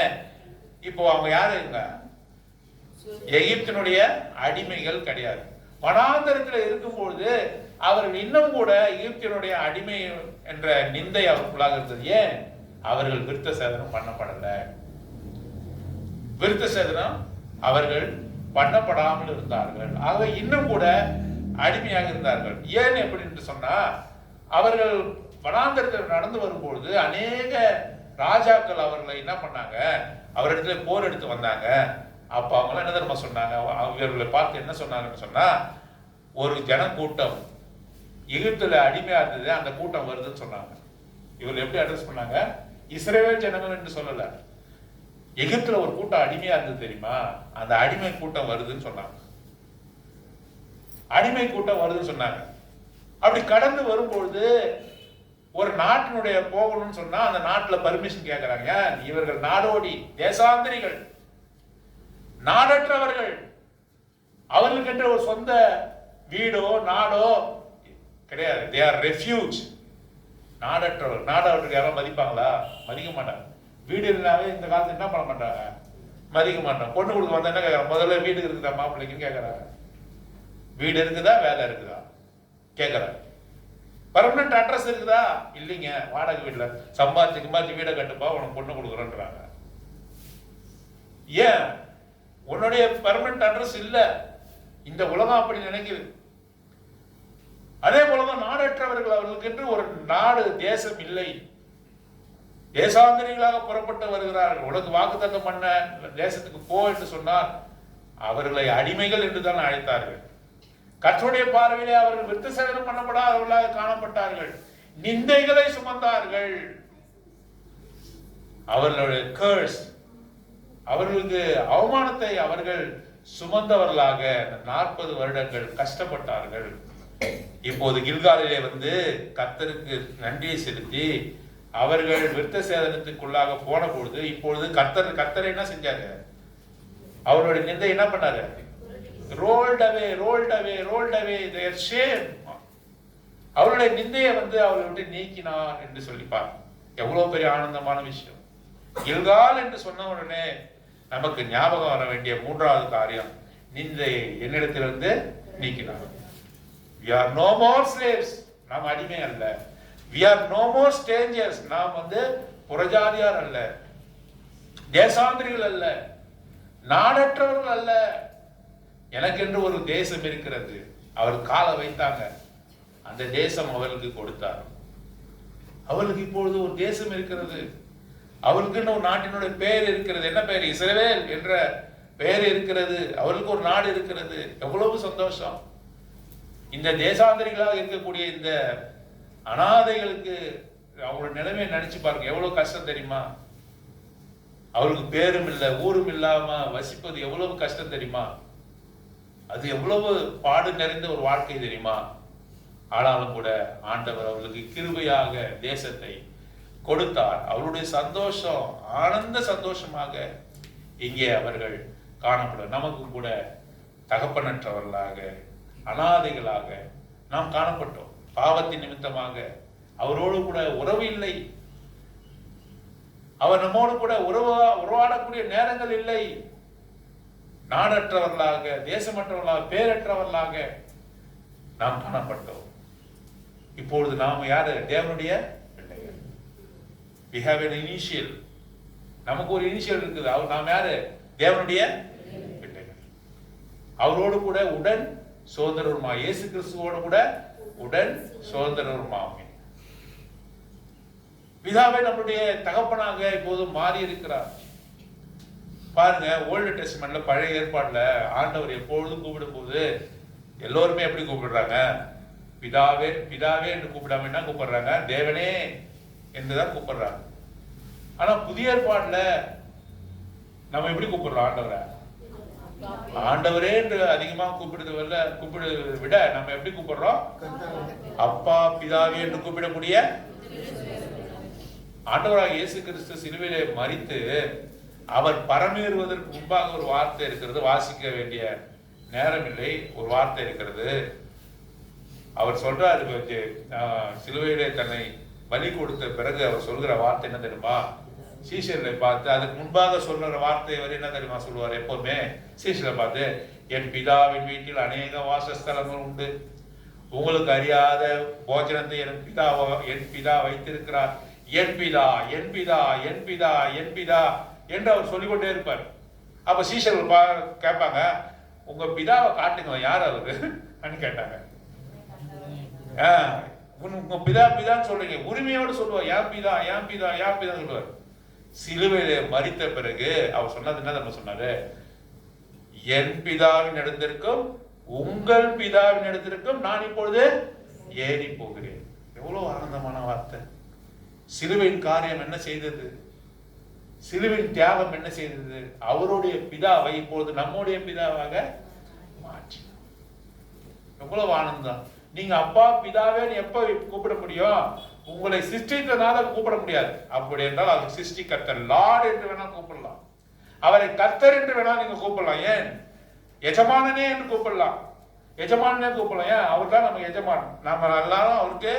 இப்போ அவங்க யாருங்க? எகிப்தினுடைய அடிமைகள் கிடையாது. வனாந்தரத்தில் இருக்கும்பொழுது அவர்கள் இன்னும் கூட எகிப்தினுடைய அடிமை என்ற நிந்தை அவர்களுக்குள்ளாக இருந்தது. ஏன்? அவர்கள் விருத்த சேதனம் பண்ணப்படல. விருத்த சேதனம் அவர்கள் பண்ணப்படாமல் இருந்தார்கள். ஆகவே இன்னும் கூட அடிமையாக இருந்தார்கள். ஏன் அப்படின்னு சொன்னா, அவர்கள் வனாந்தரத்தில் நடந்து வரும்பொழுது அநேக ராஜாக்கள் அவர்களை என்ன பண்ணாங்க, அவரிடத்துல போர் எடுத்து வந்தாங்க. அப்ப அவங்க என்ன தெரியுமா சொன்னாங்க? அவர்களை பார்த்து என்ன சொன்னாங்கன்னு சொன்னா, ஒரு ஜனக்கூட்டம் எகிப்துல அடிமையா இருந்தது, அந்த கூட்டம் வருதுன்னு சொன்னாங்க. இவர்கள் எப்படி அட்ரஸ் பண்ணாங்க? இஸ்ரவேல் ஜனங்கள் என்று சொல்லல. எகிப்துல ஒரு கூட்டம் அடிமையா இருந்தது தெரியுமா? அந்த அடிமை கூட்டம் வருதுன்னு சொன்னாங்க. அடிமை கூட்டம் வருதுன்னு சொன்னாங்க. அப்படி கடந்து வரும்பொழுது ஒரு நாட்டினுடைய போகணும்னு சொன்னா அந்த நாட்டுல பர்மிஷன் கேட்கிறாங்க. இவர்கள் நாடோடி தேசாந்திரிகள், நாடற்றவர்கள். அவர்களுக்கென்ற ஒரு சொந்த வீடோ நாடோ கிடையாது. They are refuge. நாடற்றவர். நாடவர்களுக்கு யாரும் மதிப்பாங்களா? மதிக்க மாட்டாங்க. வீடு இருந்தாவே இந்த காலத்துல என்ன பண்ண மாட்டாங்க, மதிக்க மாட்டாங்க. பொண்ணு கொடுக்க வந்தா என்ன கேட்கறாங்க? முதல்ல வீடு இருக்குதா மாப்பிள்ளைக்குன்னு கேட்கறாங்க. வீடு இருக்குதா, வேலை இருக்குதா கேட்கறாங்க. பர்மனன்ட் அட்ரஸ் இருக்குதா? இல்லைங்க, வாடகை வீட்டுல சம்பாதிச்சு வீடை கட்டுப்பா, உனக்கு பொண்ணு கொடுக்குறோன்றாங்க. ஏன்? உன்னுடைய பர்மனன்ட் அட்ரஸ் இல்ல. இந்த உலகம் அப்படி நினைக்குது. அதே போலதான் நாடற்றவர்கள், அவர்களுக்கு என்று ஒரு நாடு தேசம் இல்லை. தேசாந்திரிகளாக புறப்பட்டு வருகிறார்கள். உனக்கு வாக்குத்தத்தம் பண்ண தேசத்துக்கு போ என்று சொன்னால் அவர்களை அடிமைகள் என்று தான் அழைத்தார்கள். கர்த்தருடைய பார்வையிலே அவர்கள் விருத்த சேதனம் பண்ணப்படாதவர்களாக காணப்பட்டார்கள். நிந்தைகளை சுமந்தார்கள். அவர்களுடைய கர்ஸ், அவர்களுக்கு அவமானத்தை அவர்கள் சுமந்தவர்களாக 40 வருடங்கள் கஷ்டப்பட்டார்கள். இப்போது கில்காலிலே வந்து கர்த்தருக்கு நன்றியை செலுத்தி அவர்கள் விருத்த சேதனத்துக்குள்ளாக போன பொழுது இப்பொழுது கர்த்தர் என்ன செஞ்சாங்க? அவருடைய நிந்தை என்ன பண்ணாரு? rolled away their shame. அவருடைய நிந்தையை வந்து அவர்களை விட்டு நீக்கினார் என்று சொல்லிப்பார். எவ்வளவு பெரிய ஆனந்தமான விஷயம். கில்கால் என்று சொன்ன உடனே நமக்கு ஞாபகம் வர வேண்டிய 3வது காரியம், நிந்தையை என்னிடத்திலிருந்து நீக்கினார். We are no more slaves. நாம் அடிமை அல்ல. We are no more strangers. நாம் வந்து புறஜாதியார் அல்ல, தேசாந்திரிகள் அல்ல, நாடற்றவர்கள் அல்ல. எனக்கென்று ஒரு தேசம் இருக்கிறது. அவர் காலை வைத்தாங்க, அந்த தேசம் அவர்களுக்கு கொடுத்தார். அவளுக்கு இப்பொழுது ஒரு தேசம் இருக்கிறது. அவளுக்குன்னு ஒரு நாட்டினுடைய பெயர் இருக்கிறது. என்ன பெயர்? இஸ்ரவேல் என்ற பெயர் இருக்கிறது. அவளுக்கு ஒரு நாடு இருக்கிறது. எவ்வளவு சந்தோஷம்! இந்த தேசாந்திரிகளாக இருக்கக்கூடிய இந்த அனாதைகளுக்கு அவங்களோட நிலைமையை நினைச்சு பாருங்க, எவ்வளவு கஷ்டம் தெரியுமா? அவருக்கு பேரும் இல்லை, ஊரும் இல்லாம வசிப்பது எவ்வளவு கஷ்டம் தெரியுமா? அது எவ்வளவு பாடு நிறைந்த ஒரு வாழ்க்கை தெரியுமா? ஆனாலும் கூட ஆண்டவர் அவர்களுக்கு கிருபையாக தேசத்தை கொடுத்தார். அவருடைய சந்தோஷம் ஆனந்த சந்தோஷமாக இங்கே அவர்கள் காணப்படும். நமக்கு கூட தகப்பனற்றவர்களாக அனாதைகளாக நாம் காணப்பட்டோம். பாவத்தின் நிமித்தமாக அவரோடு கூட உறவு இல்லை, அவர் நம்மோடு கூட உறவாடக்கூடிய நேரங்கள் இல்லை. நாடற்றவர்களாக, தேசமற்றவர்களாக, பேரற்றவர்களாக நாம் காணப்பட்டோம். இப்பொழுது நாம் யாரு? தேவனுடைய பிள்ளைகள். We have an initial. நமக்கு ஒரு இனிஷியல் இருக்குது. அவர் நாம் யாரு? தேவனுடைய பிள்ளைகள். அவரோடு கூட உடன் சுதந்திரமா, இயேசு கிறிஸ்துவோடு கூட உடன் சுதந்திரமாமே. பிதாவே நம்முடைய தகப்பனாக இப்போது மாறி இருக்கிறார். பாருங்க, ஓல்டு டெஸ்ட்மென்ட்ல, பழைய ஏற்பாடுல ஆண்டவர் எப்பொழுதும் கூப்பிடும் போது எல்லோருமே எப்படி கூப்பிடுறாங்க? பிதாவே பிதாவே என்று கூப்பிடாம என்ன கூப்பிடுறாங்க? தேவனே என்றுதான் கூப்பிடுறாங்க. ஆனா புதிய ஏற்பாடுல நம்ம எப்படி கூப்பிடுறோம் ஆண்டவரை? ஆண்டவரே என்று அதிகமா கூப்பிடுறத விட நம்ம எப்படி கூப்பிடுறோம்? அப்பா பிதாவே என்று கூப்பிடக்கூடிய ஆண்டவராக இயேசு கிறிஸ்து சிலுவையிலே மரித்து அவர் பரமேறுவதற்கு முன்பாக ஒரு வார்த்தை இருக்கிறது. வாசிக்க வேண்டிய நேரம் இல்லை. ஒரு வார்த்தை இருக்கிறது. அவர் சொல்றாரு, சிலுவையிலே தன்னை பலி கொடுத்த பிறகு அவர் சொல்கிற வார்த்தை என்ன தெரியுமா? சீஷர்களை பார்த்து, அதுக்கு முன்பாக சொல்ற வார்த்தை அவர் என்ன தெரியுமா சொல்லுவார்? எப்பவுமே சீஷரை பார்த்து, என் பிதாவின் வீட்டில் அநேக வாசஸ்தலங்கள் உண்டு, உங்களுக்கு அறியாத போஜனத்தை என் பிதா வைத்திருக்கிறார். என் பிதா என் பிதா என் பிதா என் பிதா என்று அவர் சொல்லிக்கொண்டே இருப்பார். அப்ப சீஷர்கள் கேட்பாங்க, உங்க பிதாவை காட்டுங்க, யார் அவரு கேட்டாங்க. உங்க பிதா பிதான்னு சொல்றீங்க, உரிமையோடு சொல்லுவார், ஏன் பிதா ஏன் பிதா ஏன் பிதா சொல்லுவார். சிலுவையில மரித்த பிறகு அவர் சொன்னது என்ன நம்ம சொன்னாரு? என் பிதாவின் இடத்திற்கும் உங்கள் பிதாவின் இடத்திற்கும் நான் இப்பொழுது ஏறி போகிறேன். எவ்வளவு ஆனந்தமான வார்த்தை! சிலுவையின் காரியம் என்ன செய்தது? சிலுவின் தியாகம் என்ன செய்தது? அவருடைய பிதாவை இப்பொழுது நம்முடைய பிதாவாக மாற்றி. எவ்வளவு ஆனந்தம்! நீங்க அப்பா பிதாவே எப்ப கூப்பிட முடியும்? உங்களை சிருஷ்டித்தனால கூப்பிட முடியாது. அப்படி என்றால் அது சிருஷ்டி கர்த்தர், லார்ட் என்று வேணா கூப்பிடலாம், அவரை கர்த்தர் என்று வேணா நீங்க கூப்பிடலாம். ஏன்? எஜமானனே என்று கூப்பிடலாம், எஜமானனே கூப்பிடலாம். ஏன்? அவர் தான் நம்ம எஜமான், நாம எல்லாரும் அவருக்கு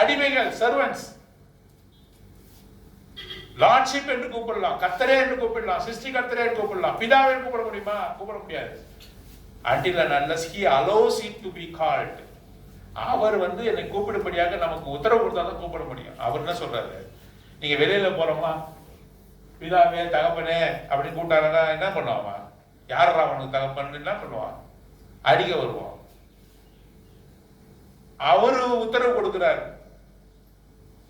அடிமைகள், சர்வன்ட்ஸ். லார்ட்ஷிப் என்று கூப்பிடலாம், கர்த்தரே என்று கூப்பிடலாம், சிருஷ்டி கர்த்தரே என்று கூப்பிடலாம். பிதாவே கூப்பிட முடியுமா? கூப்பிட முடியாது. until and unless he allows it to be called. அவர் என்னை கூப்பிடும்படியாக நமக்கு உத்தரவு கொடுத்தாதான் கூப்பிட முடியும். அவர் என்ன சொல்றாரு? நீங்க வெளியில போறோமா, பிதாவே தகப்பனே அப்படின்னு கூப்பிட்டாருன்னா என்ன பண்ணுவான்? யாரா அவனுக்கு தகப்பன் என்ன பண்ணுவான்? அடிக்க வருவான். அவரு உத்தரவு கொடுக்கிறார்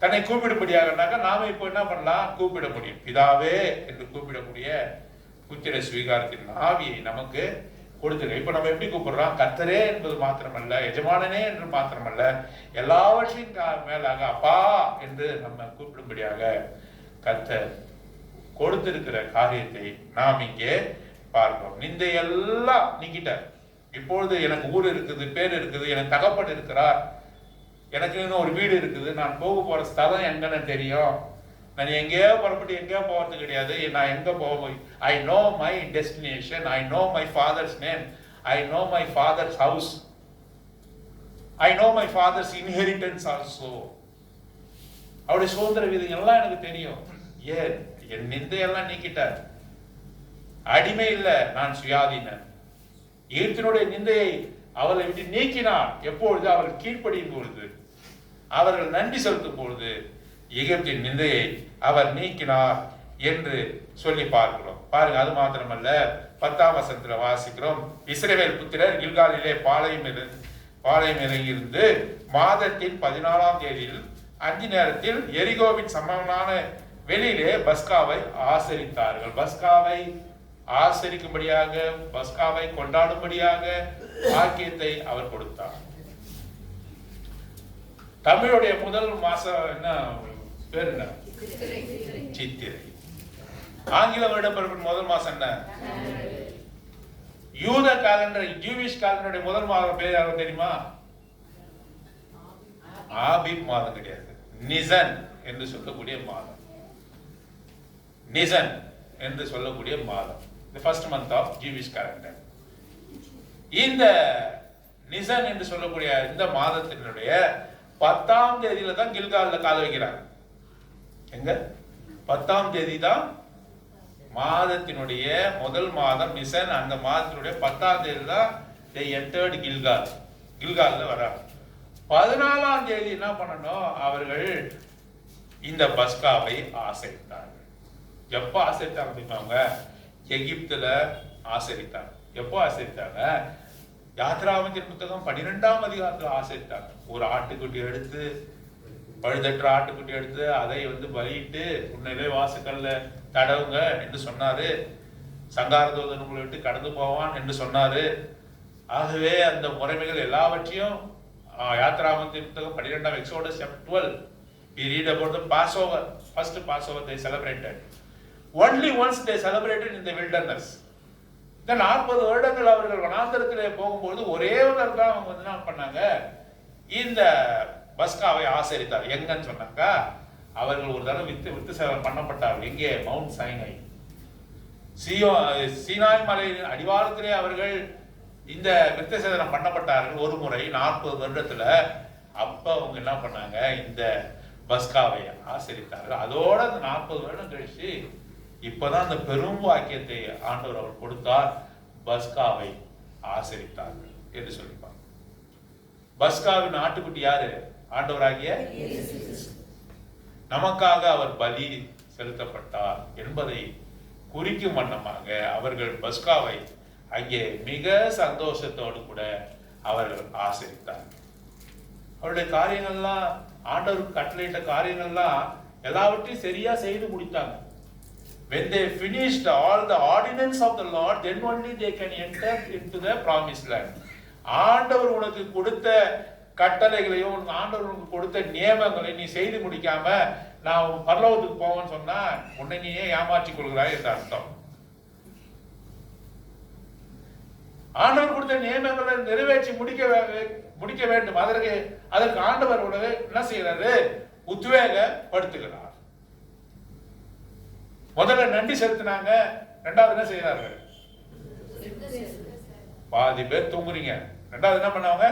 தன்னை கூப்பிடும்படியாகனாக்க நாம இப்ப என்ன பண்ணலாம்? கூப்பிட முடியும். பிதாவே என்று கூப்பிடக்கூடிய புத்திர ஸ்வீகாரத்தின் ஆவியை நமக்கு கொடுத்துரு. இப்ப நம்ம எப்படி கூப்பிடுறோம்? கர்த்தரே என்பது மாத்திரமல்ல, எஜமானனே என்று மாத்திரமல்ல, எல்லாவற்றையும் மேலாக அப்பா என்று நம்ம கூப்பிடும்படியாக கர்த்தர் கொடுத்திருக்கிற காரியத்தை நாம் இங்கே பார்க்கிறோம். நிந்தையெல்லாம் நீக்கிட்டார். இப்பொழுது எனக்கு ஊர் இருக்குது, பேர் இருக்குது, எனக்கு தகப்பன் இருக்கிறார், எனக்கு இன்னும் ஒரு வீடு இருக்குது, நான் போக போற ஸ்தலம் எங்கன்னு தெரியும், நான் எங்கேயோ புறப்பட்டு எங்கேயோ போகிறது கிடையாது, நான் எங்க போவேன். I know my destination, I know my father's name, I know my fathers house, I know my fathers inheritance also. அவருடைய சுதந்திர விதிகள் எல்லாம் எனக்கு தெரியும். ஏன்? என் நிந்தையெல்லாம் நீக்கிட்டார். அடிமை இல்ல, நான் சுயாதீனன். ஈர்த்தினுடைய நிந்தையை அவரை விட்டு நீக்கினார். எப்பொழுது? அவர்கள் கீழ்ப்படியும் பொழுது, அவர்கள் நன்றி செலுத்தும் பொழுது எகிப்தின் நிந்தையை அவர் நீக்கினார் என்று சொல்லி பார்க்கிறோம். பாருங்க, அது மாத்திரமல்ல, 10ஆம் வசனத்துல வாசிக்கிறோம், இஸ்ரவேல் புத்திரர் கில்காலிலே பாளையம் இறங்கியிருந்து மாதத்தின் 14ஆம் தேதியில் 5 நேரத்தில் எரிகோவின் சமமான வெளியிலே பஸ்காவை ஆசரித்தார்கள். பஸ்காவை ஆசரிக்கும்படியாக, பஸ்காவை கொண்டாடும்படியாக பாக்கியத்தை அவர் கொடுத்தார். தமிழுடைய முதல் மாசம் என்ன பேர்? என்ன? சித்திரை. ஆங்கில வருடப்பிறப்பின் முதல் மாசம் என்ன? யூத காலண்டர், ஜூவிஷ் காலண்டருடைய முதல் மாதம் பேர் யாரும் தெரியுமா? ஆபீப் மாதம் கிடையாது, நிசன் என்று சொல்லக்கூடிய மாதம். நிசன் என்று சொல்லக்கூடிய மாதம், the first month of Jewish calendar. இந்த நிசன் என்று சொல்லக்கூடிய இந்த மாதத்தினுடைய 10ஆம் தேதியில தான் கில்கால்ல கால் வைக்கிறாங்க. எங்க? 10ஆம் தேதி தான் மாதத்தினுடைய முதல் மாதம் நிசன். அந்த மாதத்தினுடைய 10ஆம் தேதி தான் they entered கில்கால். கில்கால்ல வராங்க. 14ஆம் தேதி என்ன பண்ணணும்? அவர்கள் இந்த பஸ்காவை ஆசரித்தார்கள். எப்போ ஆசரித்தாங்க? எகிப்துல ஆசரித்தாங்க. எப்போ ஆசரித்தாங்க? யாத்ராகமத்தின் புத்தகம் 12ஆம் அதிகாரத்தில் ஆசரித்தாங்க. ஒரு ஆட்டுக்குட்டி எடுத்து, பழுதற்ற ஆட்டுக்குட்டி எடுத்து அதை பலியிட்டு உன்னிலே வாசக்கல்ல தடவுங்க என்று சொன்னாரு. சங்காரதூதன் உங்களை விட்டு கடந்து போவான் என்று சொன்னாரு. ஆகவே அந்த முறைமைகள் எல்லாவற்றையும் யாத்ராகமத்தின் புத்தகம் 12ஆம் Exodus chapter 12 we read about the Passover. First Passover they celebrated. Only once they celebrated in the wilderness. இந்த 40 வருடங்கள் அவர்கள் வனாந்தரத்திலே போகும்போது ஒரே ஒரு தான் அவங்க என்ன பண்ணாங்க? இந்த பஸ்காவை ஆசரித்தார். எங்கன்னு சொன்னாங்க, அவர்கள் ஒரு தடவை வித்து சேதனம் பண்ணப்பட்டார்கள். எங்கே? Mount Sinai. சீனாய் மலையின் அடிவாரத்திலே அவர்கள் இந்த வித்து சேதனம் பண்ணப்பட்டார்கள் ஒரு முறை 40 வருடத்துல. அப்ப அவங்க என்ன பண்ணாங்க? இந்த பஸ்காவை ஆசரித்தார்கள். அதோட அந்த 40 வருடம் கழிச்சு இப்பதான் அந்த பெரும் வாக்கியத்தை ஆண்டவர் அவர் கொடுத்தார், பஸ்காவை ஆசரித்தார்கள் என்று சொல்லிப்பாங்க. பஸ்காவின் ஆட்டுக்குட்டி யாரு? ஆண்டவராகிய நமக்காக அவர் பலி செலுத்தப்பட்டார் என்பதை குறிக்கும் வண்ணமாக அவர்கள் பஸ்காவை அங்கே மிக சந்தோஷத்தோடு கூட அவர்கள் ஆசரித்தார். அவருடைய காரியங்கள்லாம், ஆண்டவருக்கு கட்டளையிட்ட காரியங்கள்லாம் எல்லாவற்றையும் சரியா செய்து முடித்தாங்க. When they finished all the ordinance of the Lord, then only they can enter into the promised land. ஆண்டவர் உனக்கு கொடுத்த கட்டளைகளையும் ஆண்டவர் உனக்கு கொடுத்த நியமங்களை நீ செய்து முடிக்காம நான் பரலோகத்துக்கு போவேன்னு சொன்னா உன்னை நீயே ஏமாற்றிக் கொள்கிறாய் என்று அர்த்தம். ஆண்டவர் கொடுத்த நியமங்களை நிறைவேற்றி முடிக்க வேண்டும். அதற்கு ஆண்டவர் உடனே என்ன செய்யறாரு? உத்வேகப்படுத்துகிறார். முதல்ல நன்றி செலுத்தினாங்க, ரெண்டாவது என்ன செய்யறார்கள்? பாதி பேர் தூங்குறீங்க. ரெண்டாவது என்ன பண்ணாங்க?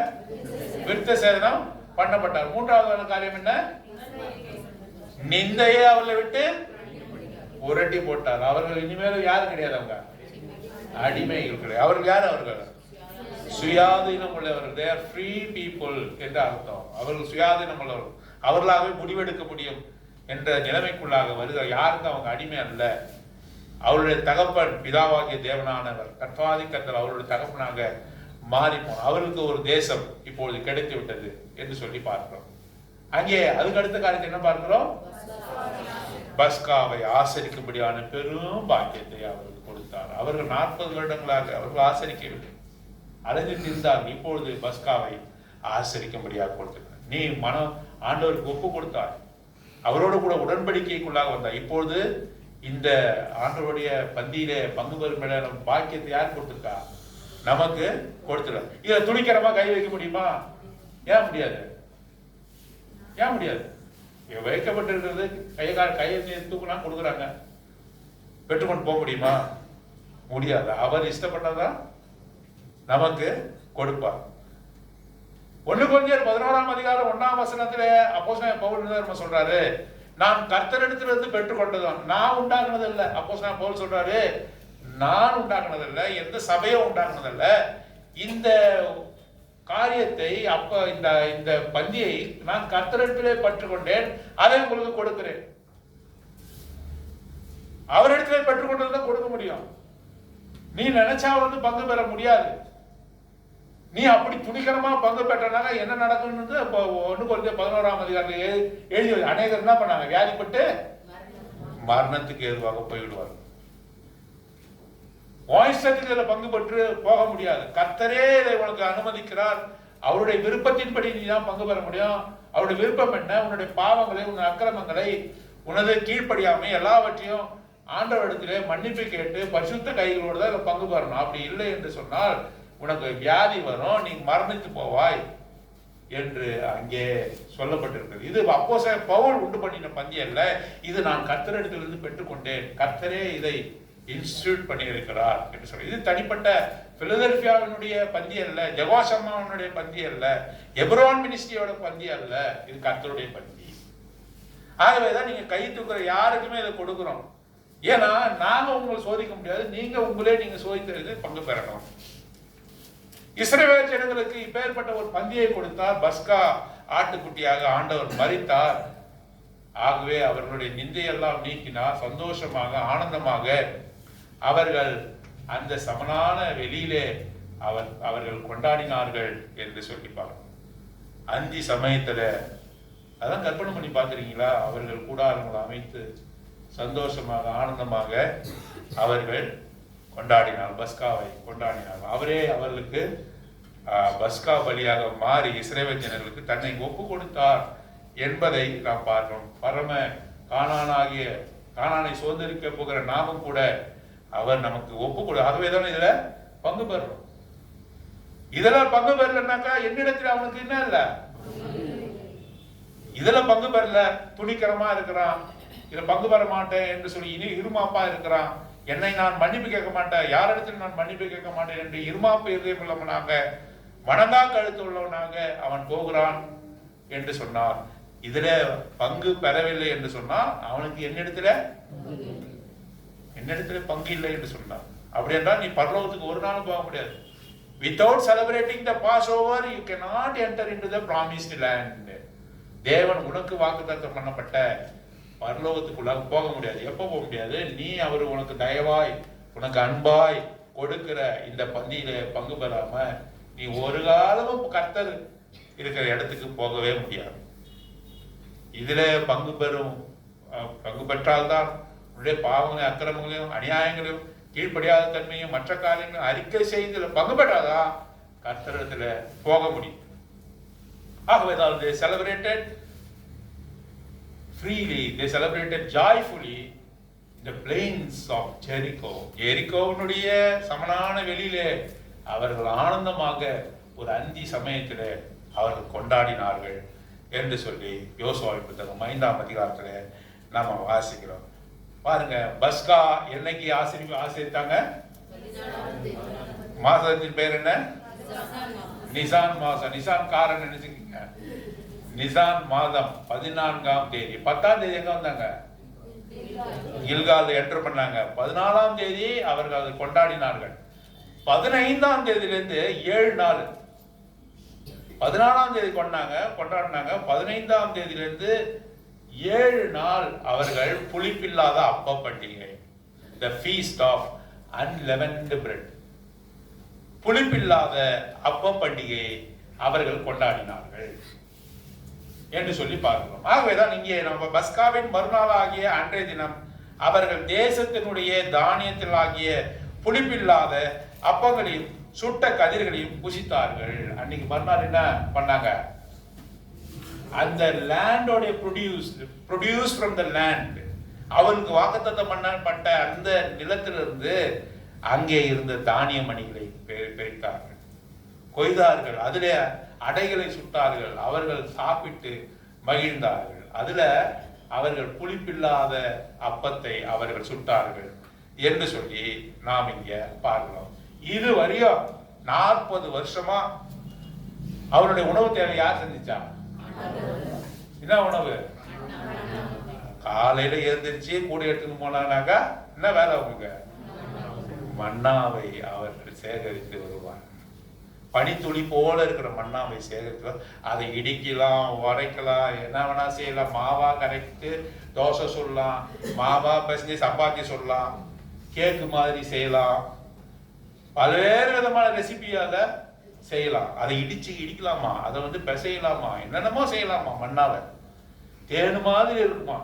விருத்த சேதனம் பண்ணப்பட்டார். மூன்றாவது காரியம் என்ன? நிந்தையே அவர்களை விட்டு உரட்டி போட்டார். அவர்கள் இனிமேலும் யாரும் கிடையாது, அவங்க அடிமைகள் கிடையாது. அவர்கள் யார்? அவர்கள் சுயாதீனம் உள்ளவர்கள். they are free people என்ற அர்த்தம். அவர்கள் சுயாதீனம் உள்ளவர்கள், அவர்களாகவே முடிவெடுக்க முடியும் என்ற நிலைமைக்குள்ளாக வருகிற. யாருக்கு அவங்க அடிமை அல்ல. அவருடைய தகப்பன் பிதாவாகிய தேவனானவர், கர்த்தாதி கர்த்தர் அவருடைய தகப்பனாக மாறி போனார். அவருக்கு ஒரு தேசம் இப்பொழுது கிடைத்து விட்டது என்று சொல்லி பார்க்கிறோம். அங்கே அதுக்கு அடுத்த காரியத்தை என்ன பார்க்கிறோம்? பஸ்காவை ஆசரிக்கும்படியான பெரும் பாக்கியத்தை அவருக்கு கொடுத்தார். அவர்கள் 40 வருடங்களாக அவர்கள் ஆசரிக்கவில்லை, அலைஞ்சிட்டு இருந்தார்கள். இப்பொழுது பஸ்காவை ஆசரிக்கும்படியாக கொடுத்தார். நீ மனம் ஆண்டவருக்கு ஒப்பு கொடுத்தார், அவரோடு கூட உடன்படிக்கைக்குள்ளாக வந்தார். இப்பொழுது இந்த ஆண்டவருடைய பந்தியிலே பங்கு பெறும் பாக்கியத்தை யார் கொடுத்திருக்கா? நமக்கு கொடுத்துருக்கார். இதை துணிக்கரமா கை வைக்க முடியுமா? ஏன் முடியாது? ஏன் முடியாது? வைக்கப்பட்டிருக்கிறது கையை தூக்கினா கொடுக்குறாங்க, பெற்றுக்கொண்டு போக முடியுமா? முடியாது. அவர் இஷ்டப்பட்டதான் நமக்கு கொடுப்பார். 1 கொரிந்தியர் 11ஆம் அதிகாரம் 1ஆம் வசனத்திலே அப்போஸ்தலன் பவுல் என்ன சொல்றாரு? நான் கர்த்தரிடத்திலிருந்து பெற்றுக்கொண்டதான், நான் உண்டாக்குனதில்லை. அப்போஸ்தலன் பவுல் சொல்றாரு, நான் உண்டாக்குனதில்ல, எந்த சபையும் உண்டாக்குனதில்ல. இந்த காரியத்தை இந்த பந்தியை நான் கர்த்தரிடத்திலே பெற்றுக்கொண்டேன், அதை உங்களுக்கு கொடுக்கிறேன். அவரிடத்திலே பெற்றுக்கொண்டதுதான் கொடுக்க முடியும். நீ நினைச்சா பங்கு பெற முடியாது. நீ அப்படி துணிகரமா பங்கு பெற்றனால என்ன நடக்கும்னு 1 கொரிந்தியர் 11ஆம் அதிகாரத்தில் எழுதி அநேகர் என்ன பண்ணாங்க? வியாதிப்பட்டு மரணத்துக்கு ஏதுவாக போய்விடுவார்கள். வாய்ஸ்டத்தில் பங்கு பெற்று போக முடியாது. கர்த்தரே இதை உனக்கு அனுமதிக்கிறார். அவருடைய விருப்பத்தின்படி நீ தான் பங்கு பெற முடியும். அவருடைய விருப்பம் என்ன? உன்னுடைய பாவங்களை, உன் அக்கிரமங்களை, உனது கீழ்ப்படியாமை எல்லாவற்றையும் ஆண்டவரிடத்திலே மன்னிப்பு கேட்டு பரிசுத்த கைகளோடு தான் பங்கு பெறணும். அப்படி இல்லை என்று சொன்னால் உனக்கு வியாதி வரும், நீ மரணித்து போவாய் என்று அங்கே சொல்லப்பட்டிருக்கிறது. இது அப்போஸ்தலன் பவுல் உண்டு பண்ணின பந்தி அல்ல, இது நான் கர்த்தரிடத்திலிருந்து பெற்றுக்கொண்டேன், கர்த்தரே இதை இன்ஸ்டிடியூட் பண்ணி இருக்கிறார் என்று சொல்லி. இது தனிப்பட்ட பிலதெல்பியாவினுடைய பந்தி அல்ல, ஜெகோசம்மாவினுடைய பந்தி அல்ல, எப்ரோன் மினிஸ்ட்ரியோட பந்தி அல்ல, இது கர்த்தருடைய பந்தி. ஆகவேதான் நீங்க கை தூக்குற யாருக்குமே இதை கொடுக்கிறோம். ஏன்னா நாங்க உங்களை சோதிக்க முடியாது, நீங்க உங்களே நீங்க சோதித்தது பங்கு பெறணும். இஸ்ரவேல் ஜனங்களுக்கு இப்பேற்பட்ட ஒரு பந்தியை கொடுத்தார். பஸ்கா ஆட்டுக்குட்டியாக ஆண்டவர் மரித்தார். ஆகவே அவர்களுடைய நிந்தையெல்லாம் நீக்கினார். சந்தோஷமாக ஆனந்தமாக அவர்கள் அந்த சமனான வெளியிலே அவர்கள் கொண்டாடினார்கள் என்று சொல்லிப்பாங்க. அந்தி சமயத்துல அதான் கற்பனை பண்ணி பார்த்துருக்கீங்களா? அவர்கள் கூடாரங்களை அமைத்து சந்தோஷமாக ஆனந்தமாக அவர்கள் கொண்டாடினார், பஸ்காவை கொண்டாடினார். அவரே அவர்களுக்கு பஸ்கா பலியாக மாறி இஸ்ரவேல் ஜனங்களுக்கு தன்னை ஒப்பு கொடுத்தார் என்பதை நாம் பார்க்கிறோம். பரம கானானை சுதந்திரிக்க போகிற நாமும் கூட அவர் நமக்கு ஒப்பு கொடு. ஆகவே தானே இதுல பங்கு பெறணும். இதெல்லாம் பங்கு பெறலன்னாக்கா என்னிடத்தில் அவனுக்கு என்ன இல்ல, இதுல பங்கு பெறல, துணிக்கரமா இருக்கிறான், இதுல பங்கு பெற மாட்டேன் என்று சொல்லி இனி இருமாப்பா இருக்கிறான், என்னை நான் மன்னிப்பு கேட்க மாட்டேன், யாரிடத்தில் நான் மன்னிப்பு கேட்க மாட்டேன் என்று இருமாப்பு இதயம் உள்ளவனாக, வணங்கா கழுத்து உள்ளவனாக அவன் போகிறான் என்று சொன்னார். இதுல பங்கு பெறவில்லை என்று சொன்னால் அவனுக்கு என்னிடத்துல பங்கு இல்லை என்று சொன்னார். அப்படி என்றால் நீ பரலோகத்துக்கு ஒரு நாளும் போக முடியாது. Without celebrating the Passover, you cannot enter into the promised land. தேவன் உனக்கு வாக்குத்தத்தம் பண்ணப்பட்ட பரலோகத்துக்குள்ளாக போக முடியாது. எப்போ போக முடியாது? நீ அவர் உனக்கு தயவாய் உனக்கு அன்பாய் கொடுக்கிற இந்த பந்தியில பங்கு பெறாம நீ ஒரு காலமும் கர்த்தர் இருக்கிற இடத்துக்கு போகவே முடியாது. இதுல பங்கு பெற்றால்தான் உன்னுடைய பாவங்களையும் அக்கிரமங்களையும் அநியாயங்களையும் கீழ்ப்படியாத தன்மையும் மற்ற காரியங்களும் அறிக்கை செய்து பங்கு பெற்றாதான் கர்த்தரிடத்துல போக முடியும். ஆகவேதான் they celebrated freely, they celebrated joyfully the plains of Jericho. எரிகோவினுடைய சமனான வெளியிலே அவர்கள் ஆனந்தமாக ஒரு அந்தி சமயத்திலே அவர்கள் கொண்டாடினார்கள் என்று சொல்லி யோசுவாவின் புத்தகம் 5ஆம் அதிகாரத்துல நாம வாசிக்கிறோம். பாருங்க, பஸ்கா என்னைக்கு ஆசிரித்தாங்க? மாசத்தின் பேர் என்ன? நிசான் மாசம். நிசான் காரன் நினைச்சுக்கீங்க. நிசான் மாதம் 14ஆம் தேதி. 10ஆம் தேதி எங்க வந்தாங்க? கில்கால் என்டர் பண்ணாங்க. 14ஆம் தேதி அவர்கள் அதை கொண்டாடினார்கள். 15ஆம் தேதியிலிருந்து 7 நாள், 14ஆம் தேதி கொண்டாடினாங்க. 15ஆம் தேதியிலிருந்து 7 நாள் அவர்கள் புளிப்பில்லாத அப்ப பண்டிகை, the feast of unleavened bread, புளிப்பில்லாத அப்ப பண்டிகை அவர்கள் கொண்டாடினார்கள் என்று சொல்லி பார்க்கிறோம். ஆகவேதான் இங்கே நம்ம பஸ்காவின் மறுநாள் ஆகிய அன்றைய தினம் அவர்கள் தேசத்தினுடைய தானியத்தில் ஆகிய புளிப்பில்லாத அப்பங்களையும் சுட்ட கதிர்களையும் புசித்தார்கள். அன்னைக்கு மறுநாள் என்ன பண்ணாங்க? அந்த லேண்டோட ப்ரொடியூஸ் ஃப்ரம் த லேண்ட், அவருக்கு வாக்குத்தத்தம் பண்ணப்பட்ட அந்த நிலத்திலிருந்து அங்கே இருந்த தானிய மணிகளை பிரித்தார்கள், கொய்தார்கள், அதுல அடைகளை சுட்டார்கள், அவர்கள் சாப்பிட்டு மகிழ்ந்தார்கள். அதுல அவர்கள் புளிப்பில்லாத அப்பத்தை அவர்கள் சுட்டார்கள் என்று சொல்லி நாம் இங்க பார்க்கிறோம். இது வரையும் 40 வருஷமா அவருடைய உணவு தேவை யார் செஞ்சிச்சா? என்ன உணவு? காலையில எழுந்திரிச்சு கூட எடுத்துன்னு போனானாக்கா என்ன வேலை அவங்க? மன்னாவை அவர்கள் சேகரித்து வருவார். பனித்துளி போல இருக்கிற மன்னாவை சேகரித்து அதை இடிக்கலாம், உரைக்கலாம், என்ன வேணா செய்யலாம். மாவா கரைத்து தோசை சொல்லலாம், மாவா பசங்க சப்பாத்தி சொல்லலாம், கேக்கு மாதிரி செய்யலாம், பல்வேறு விதமான ரெசிபியால செய்யலாம். அதை இடிக்கலாமா, அதை பிசையலாமா, என்னென்னமோ செய்யலாமா. மண்ணாவை தேனு மாதிரி இருக்குமா.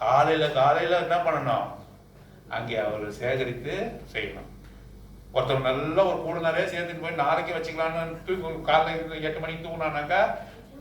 காலையில என்ன பண்ணணும்? அங்கே அவர்கள் சேகரித்து செய்யணும். ஒருத்தர் நல்ல ஒரு கூட நிறைய சேர்த்துட்டு போய் நாளைக்கு வச்சுக்கலான்னு காலையில் 8 மணிக்கு தூங்கினானாக்கா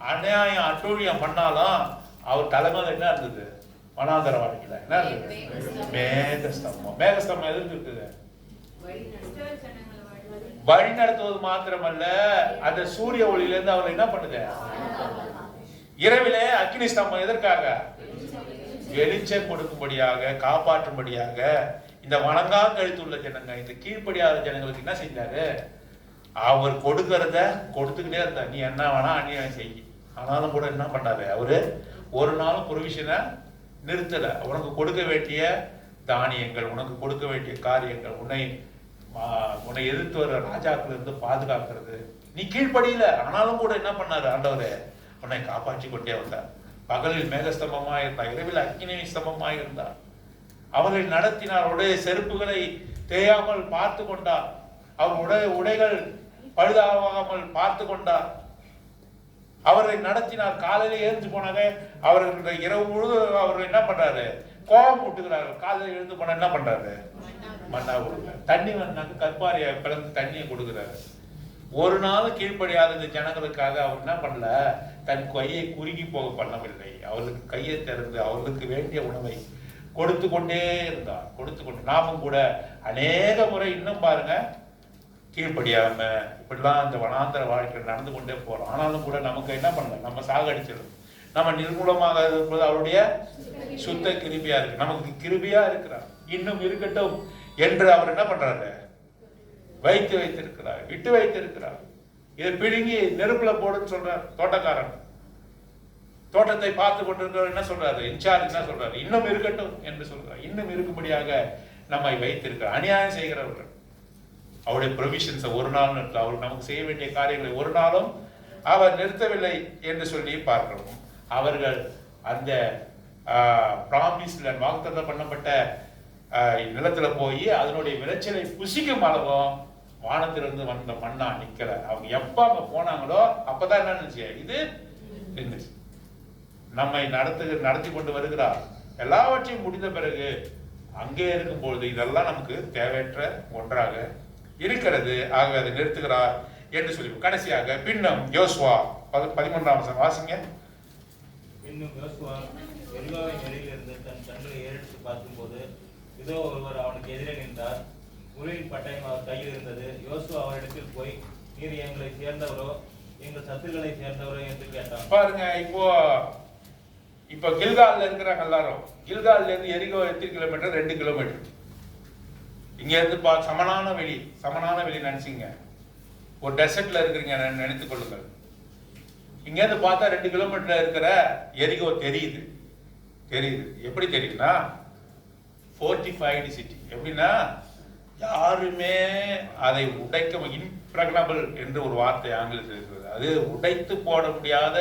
அநியாயம் அட்டூழியம் பண்ணாலும் அவர் தலைமையில் என்ன இருந்தது? வனாந்தர வாழ்க்கையில என்ன இருந்தது? மேகஸ்தம்பம். மேகஸ்தம்பம் எதுக்கு இருக்குது? வழி நடத்துவது மாத்திரமல்ல, அந்த சூரிய ஒளியிலிருந்து அவர் என்ன பண்ணுது? இரவிலே அக்னி ஸ்தம்பம் எதற்காக? வெளிச்சம் கொடுக்கும்படியாக, காப்பாற்றும்படியாக. இந்த வணங்கா கழுத்துள்ள ஜனங்க, இந்த கீழ்ப்படியாத ஜனங்களுக்கு என்ன செஞ்சாரு? அவர் கொடுக்கறத கொடுத்துக்கிட்டே இருந்தார். நீ என்ன வேணா அநியாயம் செய்ய. ஆனாலும் கூட என்ன பண்ணாரு? அவரு ஒரு நாளும் ப்ரொவிஷனை நிறுத்தல. உனக்கு கொடுக்க வேண்டிய தானியங்கள், உனக்கு கொடுக்க வேண்டிய காரியங்கள், உன்னை எதிர்த்து வர ராஜாக்கள் இருந்து பாதுகாக்கிறது. நீ கீழ்ப்படியில, ஆனாலும் கூட என்ன பண்ணாரு? ஆண்டவரே உன்னை காப்பாற்றி கொண்டே வந்தார். பகலில் மேகஸ்தம்பமாக இருந்தார், இரவில் அக்கினி ஸ்தம்பமாக இருந்தார். அவர்களை நடத்தினார். அவருடைய செருப்புகளை தேயாமல் பார்த்து கொண்டார். அவருடைய உடைகள் பழுதாகாமல் பார்த்து கொண்டார். அவரை நடத்தினார். காலையில எழுந்து போனாங்க. அவர்கள் இரவு முழுது அவர் என்ன பண்றாரு? கோபம் விட்டுக்கிறார்கள். காலையில எழுந்து போனா என்ன பண்றாரு? மண்ணா கொடுக்குறாரு. தண்ணி வந்தாங்க, கற்பாரியை பிளந்து தண்ணியை கொடுக்குறாரு. ஒரு நாள் கீழ்ப்படியாத இந்த ஜனங்களுக்காக அவர் என்ன பண்ணல? தன் கையை குறுகி போக பண்ணவில்லை. அவர்களுக்கு கையை திறந்து அவர்களுக்கு வேண்டிய உணவை கொடுத்து கொண்டே இருந்தார். கொடுத்து கொண்டு நாமும் கூட அநேக முறை இன்னும் பாருங்க கீழ்ப்படியாம இப்படிலாம் இந்த வனாந்தர வாழ்க்கையில் நடந்து கொண்டே போறோம். ஆனாலும் கூட நமக்கு என்ன பண்ணல? நம்ம சாகடிச்சிடும். நம்ம நிர்மூலமாக இருப்பது அவருடைய சுத்த கிருபியா இருக்கு. நமக்கு கிருபியா இருக்கிறார். இன்னும் இருக்கட்டும் என்று அவர் என்ன பண்றாரு? வைத்திருக்கிறார், விட்டு வைத்திருக்கிறார். இதை பிடுங்கி நெருப்புல போடுன்னு சொல்றார் தோட்டக்காரன். தோட்டத்தை பார்த்து கொண்டிருக்கிறவர் என்ன சொல்றாரு? இன்சார்ஜ் என்ன சொல்றாரு? இன்னும் இருக்கட்டும் என்று சொல்றார். இன்னும் இருக்கும்படியாக நம்மை வைத்திருக்கிறார். அநியாயம் செய்கிறவர்கள் அவருடைய ப்ரொவிஷன்ஸை ஒரு நாள் நிறுத்த, அவர் நமக்கு செய்ய வேண்டிய காரியங்களை ஒரு நாளும் அவர் நிறுத்தவில்லை என்று சொல்லி பார்க்கிறோம். அவர்கள் அந்த பிராமிஸ்ல வாக்குத்தத்தம் பண்ணப்பட்ட நிலத்துல போய் அதனுடைய விளைச்சலை புசிக்கும் அளவும் வானத்திலிருந்து வந்த மண்ணா நிக்கல. அவங்க எப்ப அங்க போனாங்களோ அப்பதான் என்ன நினைச்சு? இது இருந்துச்சு. நம்மை நடத்தி கொண்டு வருகிறார். எல்லாவற்றையும் முடிந்த பிறகு அங்கே இருக்கும் பொழுது இதெல்லாம் நமக்கு தேவையற்ற ஒன்றாக இருக்கிறது. ஆக அதை நிறுத்துகிறார் என்று சொல்லி கடைசியாக பின்னும் யோசுவா 13 வாசிங்க. பின்னும் யோசுவா எரிகோவின் வெளியிலிருந்து தன் கண்களை ஏறெடுத்து பார்க்கும்போது இதோ ஒருவர் அவனுக்கு எதிரே நின்றார். உரியின் பட்டயம் அவர் கையில் இருந்தது. யோசுவா அவரிடத்தில் போய், நீர் எங்களை சேர்ந்தவரோ எங்கள் சத்துருக்களை சேர்ந்தவரோ என்று கேட்டான். பாருங்க, இப்போ கில்கால்ல இருக்கிறாங்க எல்லாரும். கில்கால்ல இருந்து எரிகோ எத்தனை கிலோமீட்டர்? 2 கிலோமீட்டர். இங்க இருந்து சமனான வெளி நினைச்சிங்க. ஒரு டெசர்ட்ல இருக்கிறீங்க நினைத்துக் கொள்ளுங்கள். இங்க இருந்து பார்த்தா 2 கிலோமீட்டர்ல இருக்கிற எரிகோ தெரியுது. எப்படி தெரியுதுன்னா, ஃபோர்ட்டிஃபைடு சிட்டி. எப்படின்னா யாருமே அதை உடைக்க, இம்ப்ரெக்னபிள் என்று ஒரு வார்த்தை ஆங்கிலத்தில் இருக்கிறது. அது உடைத்து போட முடியாத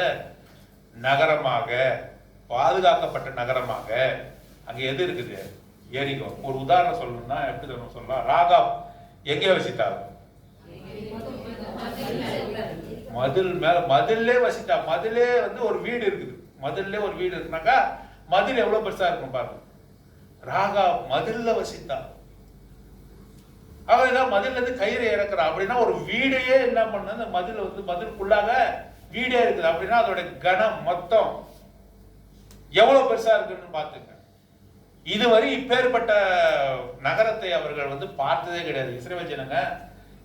நகரமாக, பாதுகாக்கப்பட்ட நகரமாக அங்க எது இருக்குது? எரிகோ. ஒரு உதாரணம் சொல்லணும்னா எப்படி சொல்லலாம்? ராகாப் எங்கே வசித்தார்? மதிலே வசித்தா. மதிலே ஒரு வீடு இருக்குது. மதிலே ஒரு வீடு இருக்குனாக்கா மதில் எவ்வளவு பெருசா இருக்கும் பாருங்க. ராகாப் மதில்ல வசித்தா. அவதான் மதில்ல இருந்து கயிறை இறக்குறா. அப்படின்னா ஒரு வீடையே என்ன பண்ண, அந்த மதிலுக்குள்ளாக வீடே இருக்குது. அப்படின்னா அதோட கனம் மொத்தம் எவ்வளவு பெருசா இருக்குன்னு பாத்துங்க. இதுவரை இப்பேற்பட்ட நகரத்தை அவர்கள் பார்த்ததே கிடையாது. இஸ்ரவேல் ஜனங்க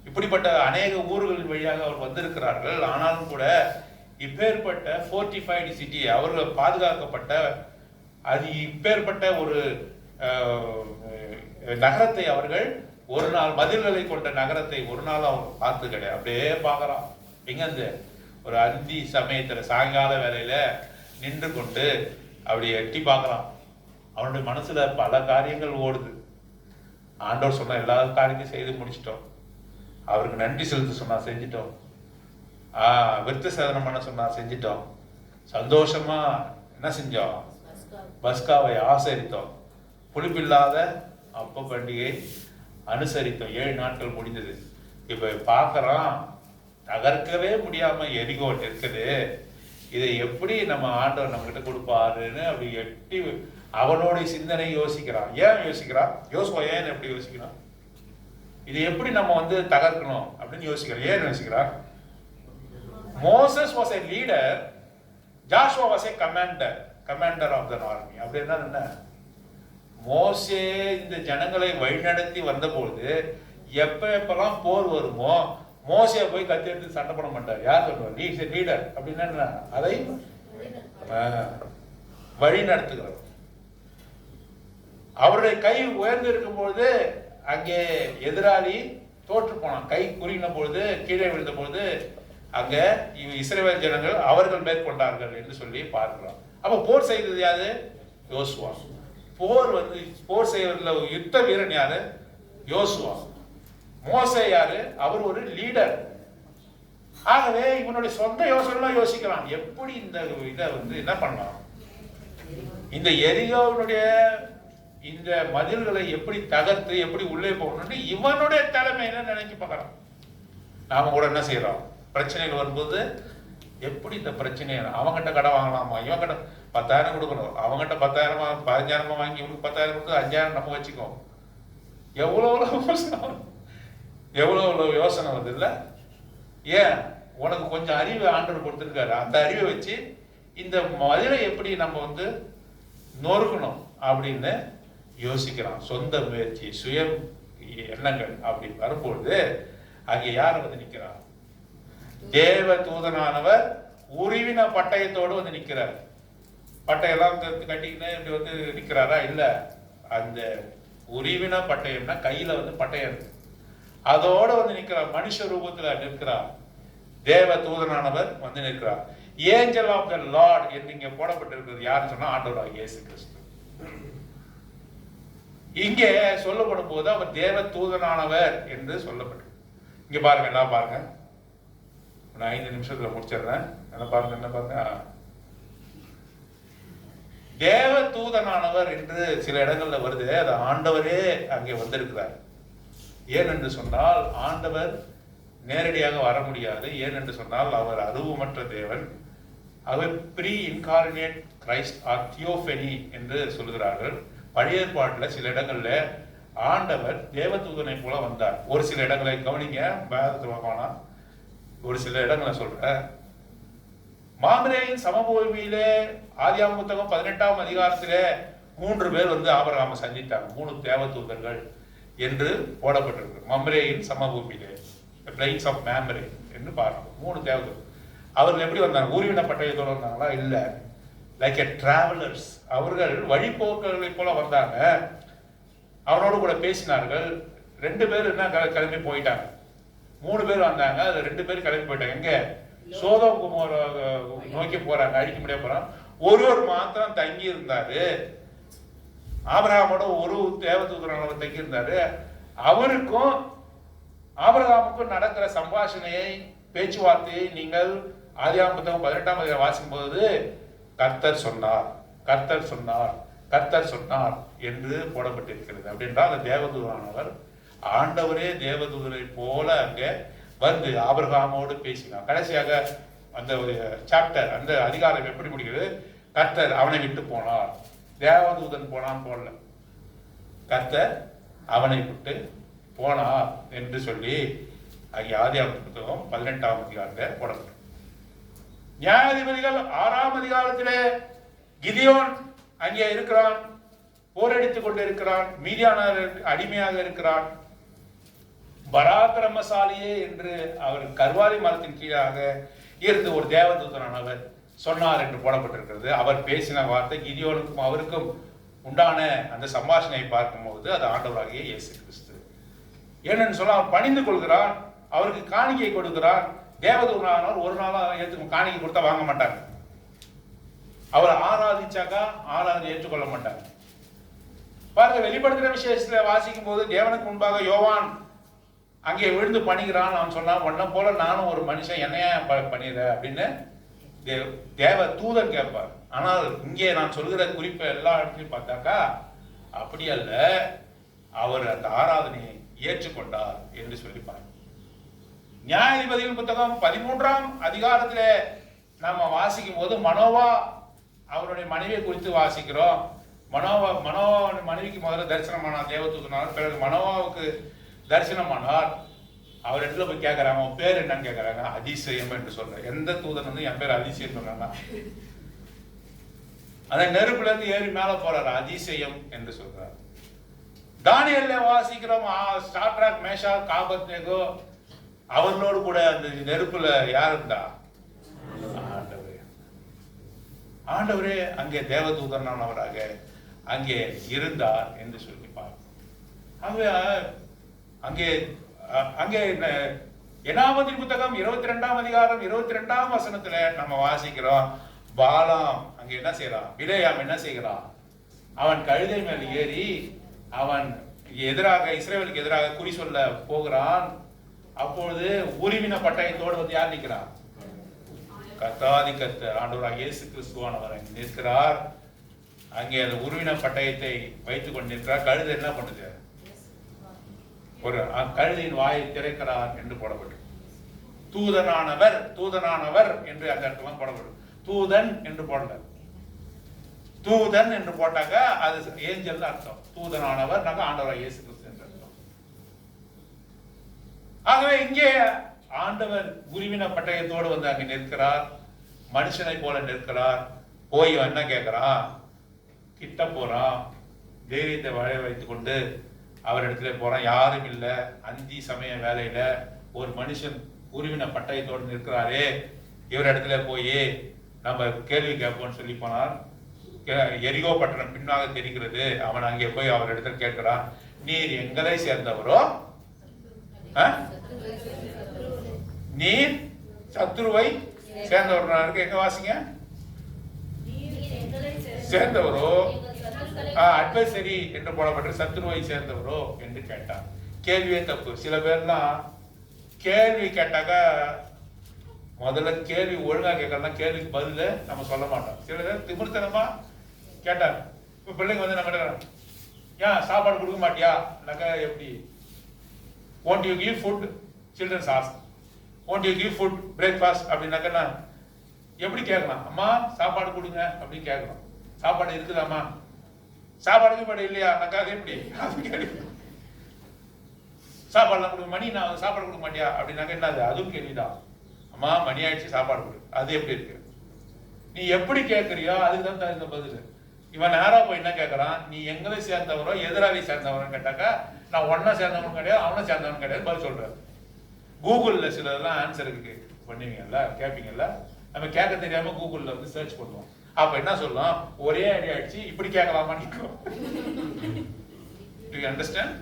இப்படிப்பட்ட அநேக ஊர்களின் வழியாக அவர் வந்திருக்கிறார்கள். ஆனாலும் கூட இப்பேற்பட்ட ஃபோர்ட்டிஃபைடு சிட்டி, அவர்கள் பாதுகாக்கப்பட்ட அது இப்பேற்பட்ட ஒரு நகரத்தை அவர்கள் ஒரு நாள், மதில்களை கொண்ட நகரத்தை ஒரு நாள் அவங்க பார்த்து கிடையாது. அப்படியே பார்க்கறான். எங்க ஒரு அந்தி சமயத்துல சாயங்கால வேலையில நின்று கொண்டு அப்படி எட்டி பார்க்கறான். அவனுடைய மனசுல பல காரியங்கள் ஓடுது. ஆண்டவர் சொன்ன எல்லா காரியத்தையும் செய்து முடிச்சிட்டோம். அவருக்கு நன்றி செலுத்த சொன்னா செஞ்சிட்டோம். விருத்த சேதனம் பண்ண சொன்னா செஞ்சிட்டோம். சந்தோஷமா என்ன செஞ்சோம்? பஸ்காவை ஆசரித்தோம். புளிப்பில்லாத அப்ப பண்டிகை அனுசரித்தோம். 7 நாட்கள் முடிந்தது. இப்ப பார்க்கறான், தகர்க்கவே முடியாம எரிகோ இருக்குது. இதை எப்படி நம்ம ஆண்டவர் நம்ம கிட்ட கொடுப்பாருன்னு அப்படி எட்டி அவனுடைய சிந்தனை யோசிக்கிறான். ஏன் யோசிக்கிறான்? யோசுவா ஏன் எப்படி யோசிக்கிறான்? இது எப்படி நம்ம தகர்க்கணும் அப்படின்னு யோசிக்கிறான். ஏன் யோசிக்கிறான்? Moses was a leader Joshua was a commander of the army. அப்படின்னா என்ன? மோசே இந்த ஜனங்களை வழிநடத்தி வந்தபோது எப்பெல்லாம் போர் வருமோ மோசையை போய் கத்தி எடுத்து சண்டை பண்ண மாட்டார். யார் சொல்லுவார்? நீ லீடர் அப்படின்னா என்ன? அதை வழி நடத்துகிறார். அவருடைய கை உயர்ந்து இருக்கும் பொழுது அங்கே எதிராளி தோற்று போனான். கை குறின பொழுது கீழே விழுந்த பொழுது அங்க இஸ்ரவேல் ஜனங்கள் அவர்கள் மேற்கொண்டார்கள் என்று சொல்லி பார்க்கிறோம். அப்ப போர் செய்தது யாரு? யோசுவா. போர் செய்வதில் யுத்த வீரன் யாரு? யோசுவா. மோசே யாரு? அவர் ஒரு லீடர். ஆகவே இவனுடைய சொந்த யோசனை யோசிக்கலாம், எப்படி இந்த இதை என்ன பண்ணலாம், இந்த எரியோனுடைய இந்த மதில்களை எப்படி தகர்த்து எப்படி உள்ளே போகணும்னு இவனுடைய தலைமையில நினைச்சு பார்க்கலாம். நாம கூட என்ன செய்யறோம்? பிரச்சனைகள் வரும்போது எப்படி இந்த பிரச்சனையை அவங்ககிட்ட கடை வாங்கலாமா, இவன் கிட்ட 10,000 கொடுக்கணும், அவங்ககிட்ட 10,000 15,000 வாங்கி இவனுக்கு 10,000 கொடுத்து 5,000 நம்ம வச்சுக்கோ. எவ்வளோ யோசனை வருது இல்ல? ஏன்? உனக்கு கொஞ்சம் அறிவு ஆண்டவர் கொடுத்துருக்காரு. அந்த அறிவை வச்சு இந்த மதிலை எப்படி நம்ம நொறுக்கணும் அப்படின்னு யோசிக்கிறான். சொந்த முயற்சி, சுய எண்ணங்கள் அப்படி வரும்பொழுது அங்கே யார் நிற்கிறார்? தேவ தூதனானவர் உருவின பட்டயத்தோடு நிற்கிறார். பட்டையெல்லாம் கட்டிக்கின்னு இப்படி நிற்கிறாரா? இல்ல, அந்த உருவின பட்டயம்னா கையில பட்டயம் அதோட நிற்கிறார். மனுஷ ரூபத்துல நிற்கிறார். தேவ தூதனானவர் நிற்கிறார். ஏஞ்சல் ஆஃப் த லார்ட் என்று இங்க போடப்பட்டிருக்கிறது யாருன்னு சொன்னா ஆண்டவராகிய இயேசு கிறிஸ்து. இங்கே சொல்லப்படும் போது அவர் தேவ தூதனானவர் என்று சொல்லப்பட்டிருக்கு. இங்க பாருங்க, எல்லாம் பாருங்க, நான் 5 நிமிஷத்துல முடிச்சிடுறேன். என்ன பாருங்க, தேவ தூதனானவர் என்று சில இடங்கள்ல வருது. அது ஆண்டவரே அங்கே வந்திருக்கிறார். ஏனென்று சொன்னால் ஆண்டவர் நேரடியாக வர முடியாது. ஏனென்று சொன்னால் அவர் அருவமற்ற தேவன். அவர் ப்ரீ இன்கார்னேட் கிரைஸ்ட் ஆர் தியோபெனி என்று சொல்கிறார்கள். பழைய ஏற்பாட்டில் சில இடங்கள்ல ஆண்டவர் தேவதூதனை போல வந்தார். ஒரு சில இடங்களை கவனிங்க, ஒரு சில இடங்களை சொல்ற. மாம்ரேயின் சமபூமியிலே ஆதியாகம புத்தகம் 18ஆம் அதிகாரத்திலே 3 பேர் ஆபிரகாமை சந்தித்தாங்க. 3 தேவதூதர்கள் என்று போடப்பட்டிருக்கு. மம்ரேயின் சமபூமியிலே, பிளைன்ஸ் ஆஃப் மேம்ரே என்று பார்க்கணும். 3 தேவதூதர்கள். அவர்கள் எப்படி வந்தாங்க? ஊர்வின பட்டயத்தோடு வந்தாங்களா? இல்ல, லைக் எ டிராவலர்ஸ். அவர்கள் வழிபோக்கர்களை போல வந்தாங்க. அவனோடு கூட பேசினார்கள். 2 பேர் என்ன கிளம்பி போயிட்டாங்க. 3 பேர் வந்தாங்க. அதுல 2 பேர் கிளம்பி போயிட்டாங்க. எங்க? சோதோம் குமார நோக்கி போறாங்க, அழிக்க முடியாது போறாங்க. ஒருவர் மாத்திரம் தங்கி இருந்தாரு. ஆபிரகாமோட ஒரு தேவதூதர் தங்கி இருந்தாரு. அவருக்கும் ஆபிரகாமுக்கும் நடக்கிற சம்பாஷணையை, பேச்சுவார்த்தையை நீங்கள் ஆதியாகம புத்தகம் 18ஆம் அதிகாரம் வாசிக்கும் போது கர்த்தர் சொன்னார், கர்த்தர் சொன்னார், கர்த்தர் சொன்னார் என்று போடப்பட்டிருக்கிறது. அப்படின்றால் அந்த தேவதூதரானவர் ஆண்டவரே தேவதூதரை போல அங்கே ஆபிரகாமோடு பேசினார். கடைசியாக அந்த சாப்டர், அந்த அதிகாரம் எப்படி முடிக்கிறது? கர்த்தர் அவனை விட்டு போனார். தேவதூதன் போனான் போல, கர்த்தர் அவனை விட்டு போனார் என்று சொல்லி அங்கே ஆதியாகம புத்தகம் 18ஆம் அதிகாரத்தில் போடப்பட்டது. நியாயாதிபதிகள் 6ஆம் அதிகாரத்திலே கிதியோன் அங்கே இருக்கிறான், போரடித்துக் கொண்டு இருக்கிறான், மீதியானர் அடிமையாக இருக்கிறான். பராக்கிரமசாலியே என்று அவர் கர்வாலி மரத்தின் கீழாக இருந்து ஒரு தேவதூதனானவர் சொன்னார் என்று போடப்பட்டிருக்கிறது. அவர் பேசின வார்த்தை கிதியோனுக்கும் அவருக்கும் உண்டான அந்த சம்பாஷணையை பார்க்கும்போது அது ஆண்டவராகிய இயேசு கிறிஸ்து. ஏனென்று சொல்ல அவர் பணிந்து கொள்கிறார், அவருக்கு காணிக்கை கொடுக்கிறார். தேவதூதனானவர் ஒரு நாளா காணிக்கை கொடுத்தா வாங்க மாட்டாங்க. அவர் ஆராதிச்சாக்கா ஏற்றுக்கொள்ள மாட்டாங்க. பாருங்க, வெளிப்படுத்துகிற விசேஷத்துல வாசிக்கும் போது தேவனுக்கு முன்பாக யோவான் அங்கே விழுந்து பணிகிறான். அவன் சொன்னான், ஒன்ன போல நானும் ஒரு மனுஷன், என்னையா பண்ணிடுற அப்படின்னு தேவ தூதன் கேட்பார். ஆனால் இங்கே நான் சொல்கிற குறிப்பை எல்லா இடத்துலையும் பார்த்தாக்கா அப்படி அல்ல, அவர் அந்த ஆராதனையை ஏற்றுக்கொண்டார் என்று சொல்லிப்பார். நியாயாதிபதிகள் புத்தகம் 13ஆம் அதிகாரத்திலே நாம வாசிக்கும் போது மனோவா அவருடைய மனைவியை குறித்து வாசிக்கிறோம். மனோவா மனைவிக்கு முதல்ல தரிசனமானார் தேவதூதனார். பிறகு மனோவாவுக்கு தரிசனமானார். அவர் இடத்துல போய் கேட்கறாங்க, உன் பேர் என்னன்னு கேட்கறாங்க. அதிசயம் என்று சொல்ற. எந்த தூதன் என் பேர் அதிசயம் சொல்றாங்க? அந்த நெருப்புல இருந்து ஏறி மேல போறாரு, அதிசயம் என்று சொல்றார். தானியேல்ல வாசிக்கிறோம், சாத்ராக் மேஷாக் ஆபேத்நேகோ அவர்களோடு கூட அந்த நெருப்புல யார் இருந்தா? ஆண்டவரே. ஆண்டவரே அங்கே தேவதூதனானவராக அங்கே இருந்தார் என்று சொல்லி பார்க்கிறோம். அங்கே அங்கே எனாமத்தின் புத்தகம் 22ஆம் அதிகாரம் 22ஆம் வசனத்துல நம்ம வாசிக்கிறோம், பாலாம் அங்க என்ன செய்யறான்? பிலேயாம் என்ன செய்கிறான்? அவன் கழுதை மேல் ஏறி அவன் எதிராக இஸ்ரவேலுக்கு எதிராக குறி சொல்ல போகிறான். அப்பொழுது உருவின பட்டயத்தோடு வந்து யார் நிற்கிறான்? கர்த்தாதி கர்த்தர் ஆண்டவராகிய இயேசு கிறிஸ்துவானவர் அங்கே நிற்கிறார். அங்கே அந்த உருவின பட்டயத்தை வைத்துக் கொண்டு நிற்கிறார். கழுதை என்ன பண்ணுது? ஒரு கழுதையின் வாயை திறக்கிறார் என்று போடப்படும். தூதனானவர், தூதனானவர் என்று அந்த இடத்துல போடப்படும். தூதன் என்று போடல. தூதன் என்று போட்டாக்க அது ஏஞ்சல் அர்த்தம். தூதனானவர் நாங்க ஆண்டவராகிய இயேசு கிறிஸ்து என்று அர்த்தம். ஆகவே இங்கே ஆண்டவர் உருவின பட்டயத்தோடு வந்து அங்கே நிற்கிறார். மனுஷனை போல நிற்கிறார். போய் என்ன கேட்கிறான்? கிட்ட போறான். தைரியத்தை வாழ வைத்துக் கொண்டு அவரிடத்துல போறான். யாரும் இல்லை. அந்தி சமய வேலையில ஒரு மனுஷன் உருவின பட்டயத்தோடு நிற்கிறாரே, இவர் இடத்துல போய் நம்ம கேள்வி கேட்போம்னு சொல்லி போனார். எரிகோ பட்டணம் பின்னாக தெரிகிறது. அவன் அங்கே போய் அவர் இடத்துல கேட்கிறான், நீர் எங்களை சேர்ந்தவரோ? நீர் சத்துருவை சேர்ந்தவர். எங்க வாசிங்க? சேர்ந்தவரோ? அட்வைசரி என்று போடப்பட்ட சத்துருவை சேர்ந்தவரோ என்று கேட்டார். கேள்வியே தப்பு. சில பேர்லாம் கேள்வி கேட்டாக்க முதல்ல கேள்வி ஒழுங்கா கேட்கலாம், கேள்விக்கு பதில நம்ம சொல்ல மாட்டோம். சில பேர் திமிர்த்தனமா கேட்டார். இப்ப பிள்ளைங்க வந்து நம்ம ஏன் சாப்பாடு கொடுக்க மாட்டியா? எப்படி? won't you give food? children ask. won't you give food breakfast? அப்படின்னாக்கா எப்படி கேட்கலாம்? அம்மா சாப்பாடு கொடுங்க அப்படின்னு கேட்கலாம். சாப்பாடு இருக்குதாம்மா? சாப்பாடுக்கு படம் இல்லையா? அது எப்படி? அது கேள்வி. சாப்பாடுலாம் கொடுக்க மணி நான் சாப்பாடு கொடுக்க மாட்டியா அப்படின்னாக்க என்னது? அதுவும் கேள்விதான். அம்மா மணி ஆயிடுச்சு சாப்பாடு கொடு. அது எப்படி இருக்கு? நீ எப்படி கேட்கறியோ அதுக்கு தான் இந்த பதில். இவன் நேரா போய் என்ன கேட்கறான்? நீ எங்களை சேர்ந்தவரோ எதிராளி சேர்ந்தவரோ கேட்டாக்கா நான் ஒன்னா சேர்ந்தவனும் கிடையாது அவனை சேர்ந்தவனும் கிடையாது பதில் சொல்றாரு. கூகுள்ல சிலதெல்லாம் ஆன்சருக்கு பண்ணுவீங்கல்ல, கேட்பீங்கல்ல. நம்ம கேட்க தெரியாம கூகுள்ல வந்து சர்ச் பண்ணுவோம். அப்ப என்ன சொல்லலாம்? ஒரே ஐடியா ஆயிடுச்சு, இப்படி கேட்கலாமான்னு அண்டர்ஸ்டாண்ட்?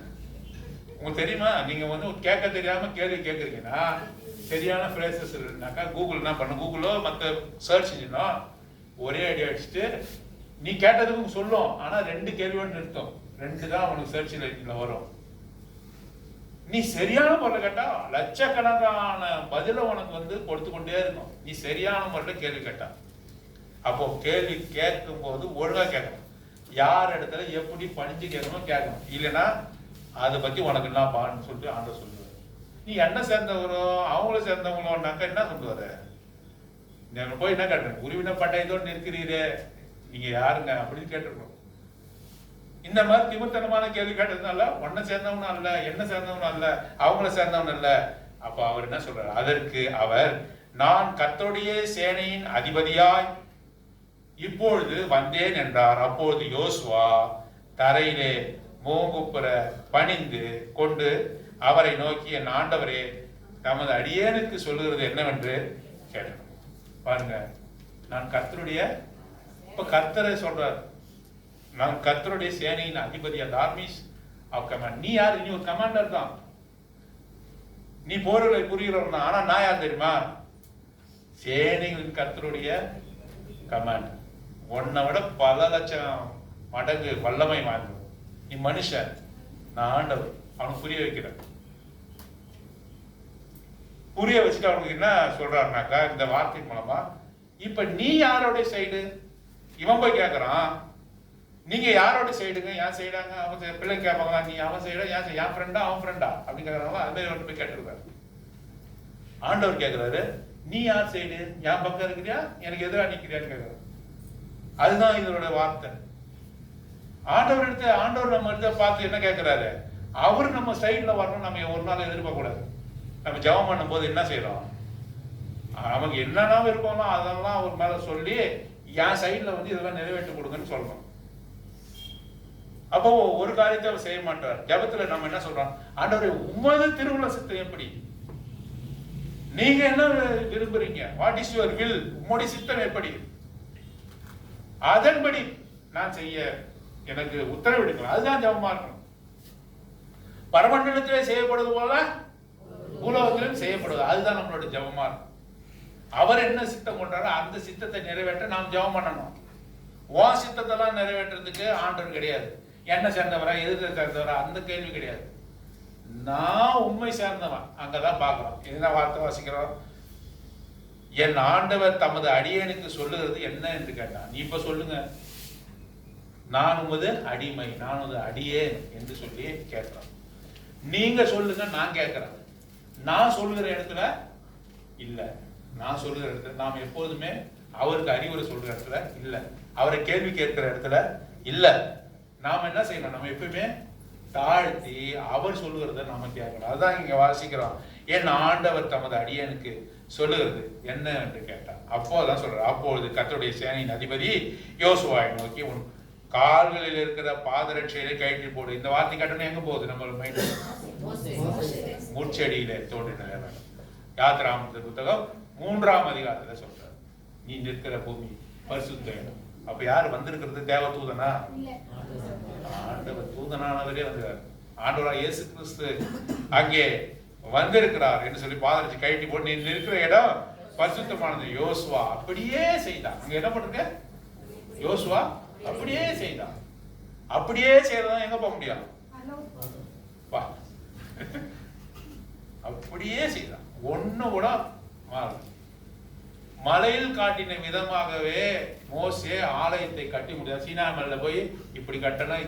உங்களுக்கு தெரியுமா? நீங்க வந்து கேட்க தெரியாம கேள்வி கேட்கறீங்கன்னா சரியான ஃப்ரேசஸ் இருந்தாக்கா கூகுள் என்ன பண்ண, கூகுளோ மற்ற சர்ச் இன்ஜினோ ஒரே ஐடியா அடிச்சுட்டு நீ கேட்டதுக்கு சொல்லும். ஆனா ரெண்டு கேள்வியோடு நிறுத்தும். ரெண்டு தான் உனக்கு சர்ச் இன்ஜின்ல வரும். நீ சரியான முறையில் கேட்டா லட்சக்கணக்கான பதில உனக்கு வந்து கொடுத்து கொண்டே இருக்கும். நீ சரியான முறையில் கேள்வி கேட்டா. அப்போ கேள்வி கேட்கும் போது ஒழுங்கா கேட்கணும். யார் இடத்துல எப்படி பணிஞ்சு கேட்கணும் கேட்கணும். இல்லைன்னா அதை பத்தி உனக்கு என்ன பான்னு சொல்லிட்டு ஆண்டவர் சொல்லுவார். நீ என்ன சேர்ந்தவரோ அவங்கள சேர்ந்தவங்களோனாக்கா என்ன சொல்லுவாரு? நீங்க போய் என்ன கேட்டேன்? உருவின பட்டயத்தோடு நிற்கிறீரே, நீங்க யாருங்க அப்படின்னு கேட்டிருக்கணும். இந்த மாதிரி திமிர்த்தனமான கேள்வி கேட்டதுனால ஒன்ன சேர்ந்தவனும் அல்ல, என்ன சேர்ந்தவனும் அல்ல, அவங்கள சேர்ந்தவன் அல்ல. அப்ப அவர் என்ன சொல்றாரு? அதற்கு அவர், நான் கர்த்தருடைய சேனையின் அதிபதியாய் இப்பொழுது வந்தேன் என்றார். அப்போது யோசுவா தரையிலே மூங்குப்புற பணிந்து கொண்டு அவரை நோக்கி, என் ஆண்டவரே தமது அடியேனுக்கு சொல்லுகிறது என்னவென்று கேட்டார். பாருங்க, நான் கர்த்தருடைய, இப்ப கர்த்தரை சொல்றார், நான் கர்த்தருடைய சேனையின் அதிபதியா, ஆர்மிஸ் ஆஃப் கமாண்ட். நீ யாரு? நீ ஒரு கமாண்டர் தான். நீ போர்களை புரிகிறவன் தான். ஆனா நான் யார் தெரியுமா? சேனைகளின் கர்த்தருடைய கமாண்ட். உன்னை விட பல லட்சம் மடங்கு வல்லமை வாங்க. நீ மனுஷன், நான் ஆண்டவர். அவனுக்கு புரிய வைக்கிறேன். புரிய வச்சுட்டு அவனுக்கு என்ன சொல்றாருனாக்கா இந்த வார்த்தை மூலமா, இப்ப நீ யாரோட சைடு? இவன் போய் கேட்கறான், நீங்க யாரோட சைடுங்க? என் சைடாங்க? அவன் பிள்ளை கேட்பாங்களா? நீ அவன் சைடா என் ஃப்ரெண்டா அவன் ஃப்ரெண்டா அப்படின்னு கேட்கறாங்களா? அது மாதிரி போய் கேட்டுருக்காரு. ஆண்டவர் கேட்கிறாரு, நீ யார் சைடு? என் பக்கம் இருக்கிறியா எனக்கு எதிராக நிக்கிறியான்னு கேட்கறாரு. அதுதான் இதோட வார்த்தை. ஆண்டவர் எடுத்து ஆண்டவர் நம்ம எடுத்த பார்த்து என்ன கேட்கிறாரு? அவரு நம்ம சைட்ல வரணும். நம்ம ஒரு நாள் எதிர்பார்க்க கூடாது. நம்ம ஜெபம் பண்ணும் போது என்ன செய்யறோம்? அவங்க என்னன்னா இருப்பாங்களோ அதெல்லாம் அவர் மேல சொல்லி என் சைட்ல வந்து இதெல்லாம் நிறைவேற்றி கொடுங்கன்னு சொல்லணும். அப்போ ஒரு காரியத்தை அவர் செய்ய மாட்டார். ஜபத்துல நம்ம என்ன சொல்றோம்? ஆண்டவரே உமது திருவுள்ள சித்தம் எப்படி, நீங்க என்ன விரும்புறீங்க, வாட் இஸ் யுவர் வில், உம்முடைய சித்தம் எப்படி, அதன்படி நான் செய்ய எனக்கு உத்தரவிடுங்கள். அதுதான் ஜபமா இருக்கணும். பரமண்டலத்திலே செய்யப்படுவது போல பூலோகத்திலும் செய்யப்படுவது, அதுதான் நம்மளுடைய ஜபமா இருக்கும். அவர் என்ன சித்தம் கொண்டாரோ அந்த சித்தத்தை நிறைவேற்ற நாம் ஜபம் பண்ணணும். உன் சித்தத்தெல்லாம் நிறைவேற்றுறதுக்கு ஆண்டவர் கிடையாது. என்ன சேர்ந்தவரா எதிர்த்து சேர்ந்தவரா அந்த கேள்வி கிடையாது. நான் உண்மை சேர்ந்தவன். அங்கதான் பார்க்கிறோம். என்ன வார்த்தை வாசிக்கிறோம்? என் ஆண்டவர் தமது அடியேனுக்கு சொல்லுகிறது என்ன என்று கேட்டான். நீ இப்ப சொல்லுங்க, நான் உமது அடிமை, நான் உமது அடியேன் என்று சொல்லி கேட்கிறோம். நீங்க சொல்லுங்க, நான் கேட்கிறேன். நான் சொல்லுகிற இடத்துல இல்ல, நான் சொல்லுகிற இடத்துல நாம் எப்போதுமே அவருக்கு அறிவுரை சொல்ற இடத்துல இல்ல, அவரை கேள்வி கேட்கிற இடத்துல இல்ல. நாம என்ன செய்யணும்? நம்ம எப்பவுமே தாழ்த்தி அவர் சொல்லுகிறத நாம கேட்கணும். அதுதான் இங்க வாசிக்கிறோம். என் ஆண்டவர் தமது அடியனுக்கு சொல்லுகிறது என்ன என்று கேட்டார். அப்போதான் சொல்ற, அப்பொழுது கர்த்தருடைய சேனையின் அதிபதி யோசுவாவை நோக்கி, உன் கால்களில் இருக்கிற பாதரட்சையிலே கயிற்றி போடு. இந்த வார்த்தை கட்டணம் எங்க போகுது? நம்ம மைண்ட் முச்செடியில தோன்றின யாத்திராமத்தின் புத்தகம் 3ஆம் அதிகாரத்துல சொல்றார், நீ நிற்கிற பூமி பரிசுத்த இடம். அப்ப யார் வந்திருக்கிறது? தேவ தூதனா? ஆண்டவர் தூதனானவரே வந்திருக்கார். ஆண்டவராக இயேசு கிறிஸ்து அங்கே வந்திருக்கிறார் என்று சொல்லி பாதரட்சி கழட்டி போட்டு, நீ நிற்கிற இடம் பரிசுத்தமானது. யோசுவா அப்படியே செய்தான். அங்க என்ன பண்றீங்க? யோசுவா அப்படியே செய்தான். அப்படியே செய்யறதா எங்க போக முடியும்? வா, அப்படியே செய்தான். ஒண்ணு கூட மாறும். மலையில் காட்டின விதமாகவே மோசே ஆலயத்தை கட்டி முடியாது. சீனா மலையில போய் இப்படி கட்டணும்,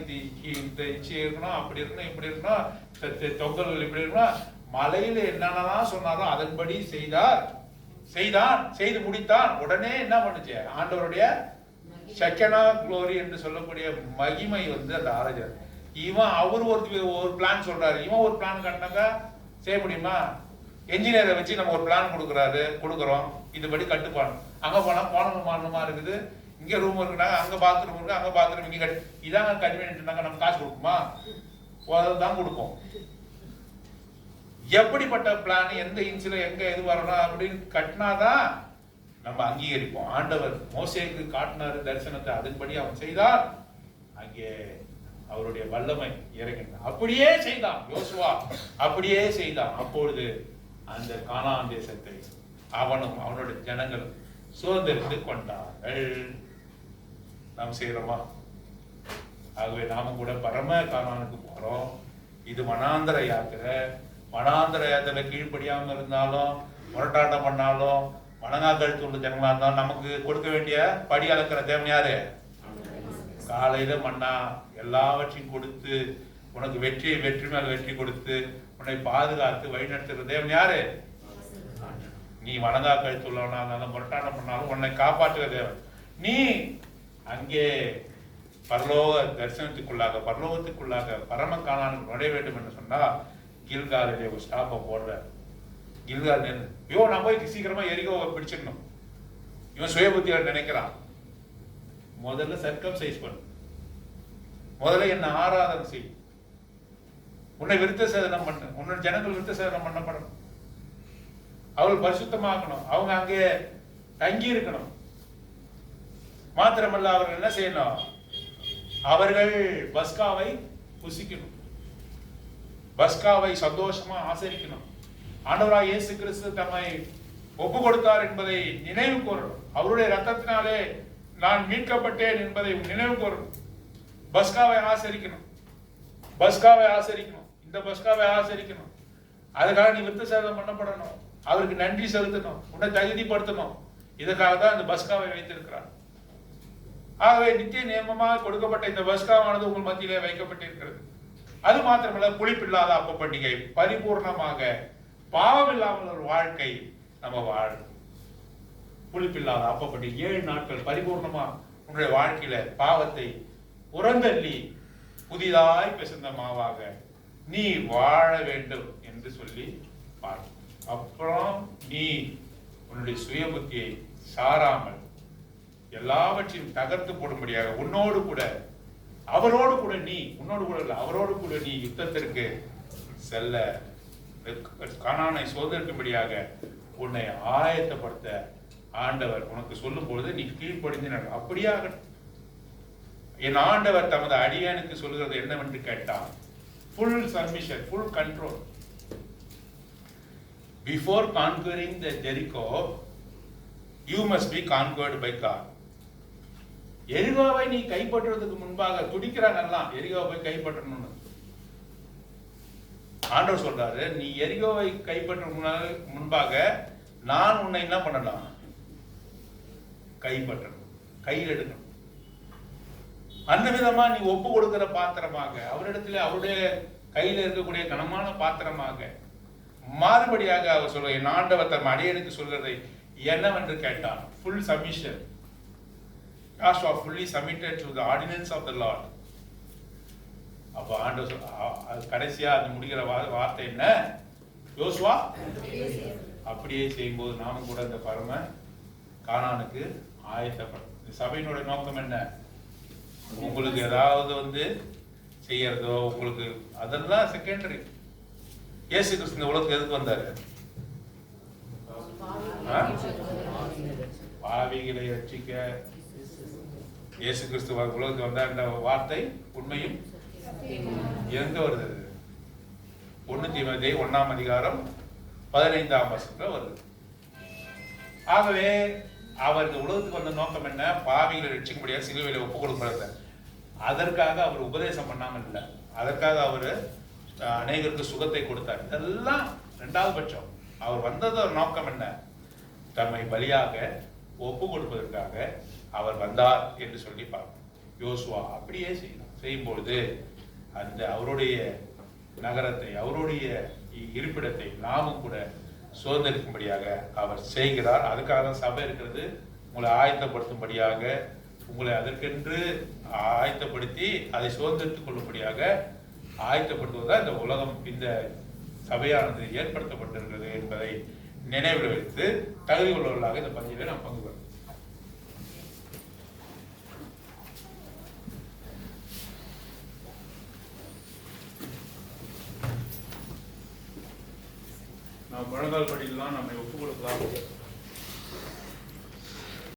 இந்த இச்சி இருக்கணும், அப்படி இருக்கணும், இப்படி இருக்கணும், தொங்கல்கள் இப்படி இருக்கணும். மலையில என்னென்னலாம் சொன்னாரோ அதன்படி செய்தான், செய்து முடித்தான். உடனே என்ன பண்ணுச்சு? ஆண்டவருடைய செகனா குளோரி என்று சொல்லக்கூடிய மகிமை வந்து அந்த ஆலயம். இவன் அவர் ஒரு பிளான் சொல்றாரு, இவன் ஒரு பிளான் கட்டினாக்கா செய்ய முடியுமா? என்ஜினியரை வச்சு நம்ம ஒரு பிளான் கொடுக்குறோம், இதுபடி கட்டுப்பாடு. அங்க போனா போனமா இருக்குது, இங்க ரூம் இருக்குன்னா அங்க பாத்ரூம் இருக்கு, அங்க பாத்ரூம் இங்க கட்டு, இதாங்க கன்வீனியன்ட்னாங்க. நம்ம காசு கொடுக்குமா? தான் கொடுப்போம். எப்படிப்பட்ட பிளான், எந்த இன்ச்சில எங்க எது வரணும் அப்படின்னு கட்டினாதான் நம்ம அங்கீகரிப்போம். ஆண்டவர் மோசேக்கு காட்டினாரு தரிசனத்தை, அதன்படி அவன் செய்தார். அங்கே அவருடைய வல்லமை இறங்கினார். அப்படியே செய்தான் யோசுவா, அப்படியே செய்தான். அப்பொழுது அந்த கானான் தேசத்தை அவனும் அவனுடைய ஜனங்களும் சுதந்திரித்து கொண்டார்கள். நாம் செய்யறோமா? ஆகவே நாமும் கூட பரம கானானுக்கு போறோம். இது வனாந்தர யாத்திரை. வனாந்தர யாத்திரை கீழ்ப்படியாம இருந்தாலும், முரட்டாட்டம் பண்ணாலும், வணங்காக்கள் உள்ள ஜனங்களா இருந்தாலும் நமக்கு கொடுக்க வேண்டிய படி அளக்கிற தேவன் யாரு? காலையில மன்னா எல்லாவற்றையும் கொடுத்து உனக்கு வெற்றி மேல வெற்றி கொடுத்து உன்னை பாதுகாத்து வழிநடத்துகிற தேவன் யாரு? நீ வணங்கா கழுத்துள்ளவனாலும் முரட்டாட்டம் பண்ணாலும் உன்னை காப்பாற்றுகிற தேவன். நீ அங்கே பரலோக தரிசனத்துக்குள்ளாக பரலோகத்துக்குள்ளாக பரம கானானுக்கு நுழைய வேண்டும் என்று சொன்னா கில்காலிலே ஒரு ஸ்டாப்பை போடுற. கில்கால் நின்று, ஐயோ நான் போய் சீக்கிரமா எரிகோவை பிடிச்சிடணும், இவன் சுயபுத்தியார் நினைக்கிறான். முதல்ல சர்க்கம்சைஸ் பண்ணு, முதல்ல என்ன ஆராதனை செய், உன்னை விருத்த சேதனம் பண்ணு, உன்னோட ஜனங்கள் விருத்த சேதனம் பண்ணப்படணும், அவர்கள் பரிசுத்தமாக்கணும், அவங்க அங்கே தங்கி இருக்கணும். மாத்திரமல்ல அவர்கள் என்ன செய்யணும்? அவர்கள் பஸ்காவை புசிக்கணும், பஸ்காவை சந்தோஷமா ஆசரிக்கணும். ஆண்டவராக இயேசு கிறிஸ்து தம்மை ஒப்பு கொடுத்தார் என்பதை நினைவு கூறணும். அவருடைய ரத்தத்தினாலே நான் மீட்கப்பட்டேன் என்பதை நினைவு கூறணும். பஸ்காவை ஆசரிக்கணும், பஸ்காவை ஆசரிக்கணும், இந்த பஸ்காவை ஆசரிக்கணும். அதுக்காக நீ விருத்த சேதனம் பண்ணப்படணும், அவருக்கு நன்றி செலுத்தணும், உன்னை தகுதிப்படுத்தணும். இதற்காக தான் இந்த பஸ்காவை வைத்திருக்கிறார். ஆகவே நித்திய நியமமாக கொடுக்கப்பட்ட இந்த பஸ்காவானது உங்கள் மத்தியிலே வைக்கப்பட்டிருக்கிறது. அது மாத்திரமல்ல, புளிப்பில்லாத அப்ப பண்டிகை, பரிபூர்ணமாக பாவம் இல்லாமல் ஒரு வாழ்க்கை நம்ம வாழணும். புளிப்பில்லாத அப்ப பண்டிகை 7 நாட்கள் பரிபூர்ணமா உன்னுடைய வாழ்க்கையில பாவத்தை உறந்தள்ளி புதிதாய் பிசைந்த மாவாக நீ வாழ வேண்டும் என்று சொல்லி பாரு. அப்புறம் நீ உன்னுடைய சுய புத்தியை சாராமல் எல்லாவற்றையும் தகர்த்து போடும்படியாக உன்னோடு கூட அவரோடு கூட நீ உன்னோடு கூட இல்லை அவரோடு கூட நீ யுத்தத்திற்கு செல்ல கானானை சுதந்திரிக்கும்படியாக உன்னை ஆயத்தப்படுத்த ஆண்டவர் உனக்கு சொல்லும் பொழுது நீ கீழ்ப்படிந்து அப்படியாக என் ஆண்டவர் தமது அடியானுக்கு சொல்கிறது என்னவென்று கேட்டான். full submission, full control. Before conquering the Jericho, you must be conquered by God. எரிகோவை நீ கைப்பற்றுவதற்கு முன்பாக துடிக்கிறாங்க எல்லாம் எரிகோவை கைப்பற்றணும்னு. ஆண்டவர் சொல்றாரு, நீ எரிகோவை கைப்பற்ற முன்பாக நான் உன்னை என்ன பண்ணலாம், கைப்பற்றணும், கையில் எடுக்கணும். அந்த விதமா நீ ஒப்பு கொடுக்கிற பாத்திரமாக அவரிடத்துல அவருடைய கையில இருக்கக்கூடிய கனமான பாத்திரமாக மாறுபடியாக அவர் சொல்ற என் ஆண்டவர் தம் அடியனுக்கு சொல்றதை என்னவென்று கேட்டான். Full submission. Joshua fully submitted to the ordinance of the Lord. அப்ப ஆண்டவர் கடைசியா அது முடிகிற வார்த்தை என்ன, யோசுவா அப்படியே செய்யும்போது நாமும் கூட இந்த பரம கானானுக்கு ஆயத்தப்படும். சபையினுடைய நோக்கம் என்ன, உங்களுக்கு ஏதாவது செய்யறதோ உங்களுக்கு அதெல்லாம் செகண்டரி. இயேசு கிறிஸ்து இந்த உலகத்துக்கு எதுக்கு வந்தாரு, பாவிகளை ரட்சிக்க இயேசு கிறிஸ்து உலகத்துக்கு வந்தார். இந்த வார்த்தை உண்மையும் எங்க வருது, 1 தீமோத்தேயு 1ஆம் அதிகாரம் 15ஆம் வசனத்துல வருது. ஆகவே அவர் இந்த உலகத்துக்கு வந்த நோக்கம் என்ன, பாவிகளை ரட்சிக்க முடியாது சிலுவையில ஒப்பு கொடுக்கிறது. அதற்காக அவர் உபதேசம் பண்ணாமல் இல்லை, அதற்காக அவர் அநேகருக்கு சுகத்தை கொடுத்தார். இதெல்லாம் 2வது பட்சம். அவர் வந்தது நோக்கம் என்ன, தம்மை பலியாக ஒப்பு கொடுப்பதற்காக அவர் வந்தார் என்று சொல்லி பார்ப்போம். யோசுவா அப்படியே செய்யும்பொழுது அந்த அவருடைய நகரத்தை அவருடைய இருப்பிடத்தை நாமும் கூட சுதந்திரிக்கும்படியாக அவர் செய்கிறார். அதுக்காக சபை இருக்கிறது, உங்களை ஆயத்தப்படுத்தும்படியாக, உங்களை அதற்கென்று ஆயத்தப்படுத்தி அதை சுதந்திரித்துக் கொள்ளும்படியாக ஆயத்தப்படுத்துவதால் இந்த உலகம் இந்த சபையானது ஏற்படுத்தப்பட்டிருக்கிறது என்பதை நினைவில் வைத்து தகுதி உள்ளவர்களாக இந்த பந்தியில நாம் பங்கு பெறும். நாம் முழங்கால் படியெல்லாம் நம்மை ஒப்புக் கொடுக்கலாம்.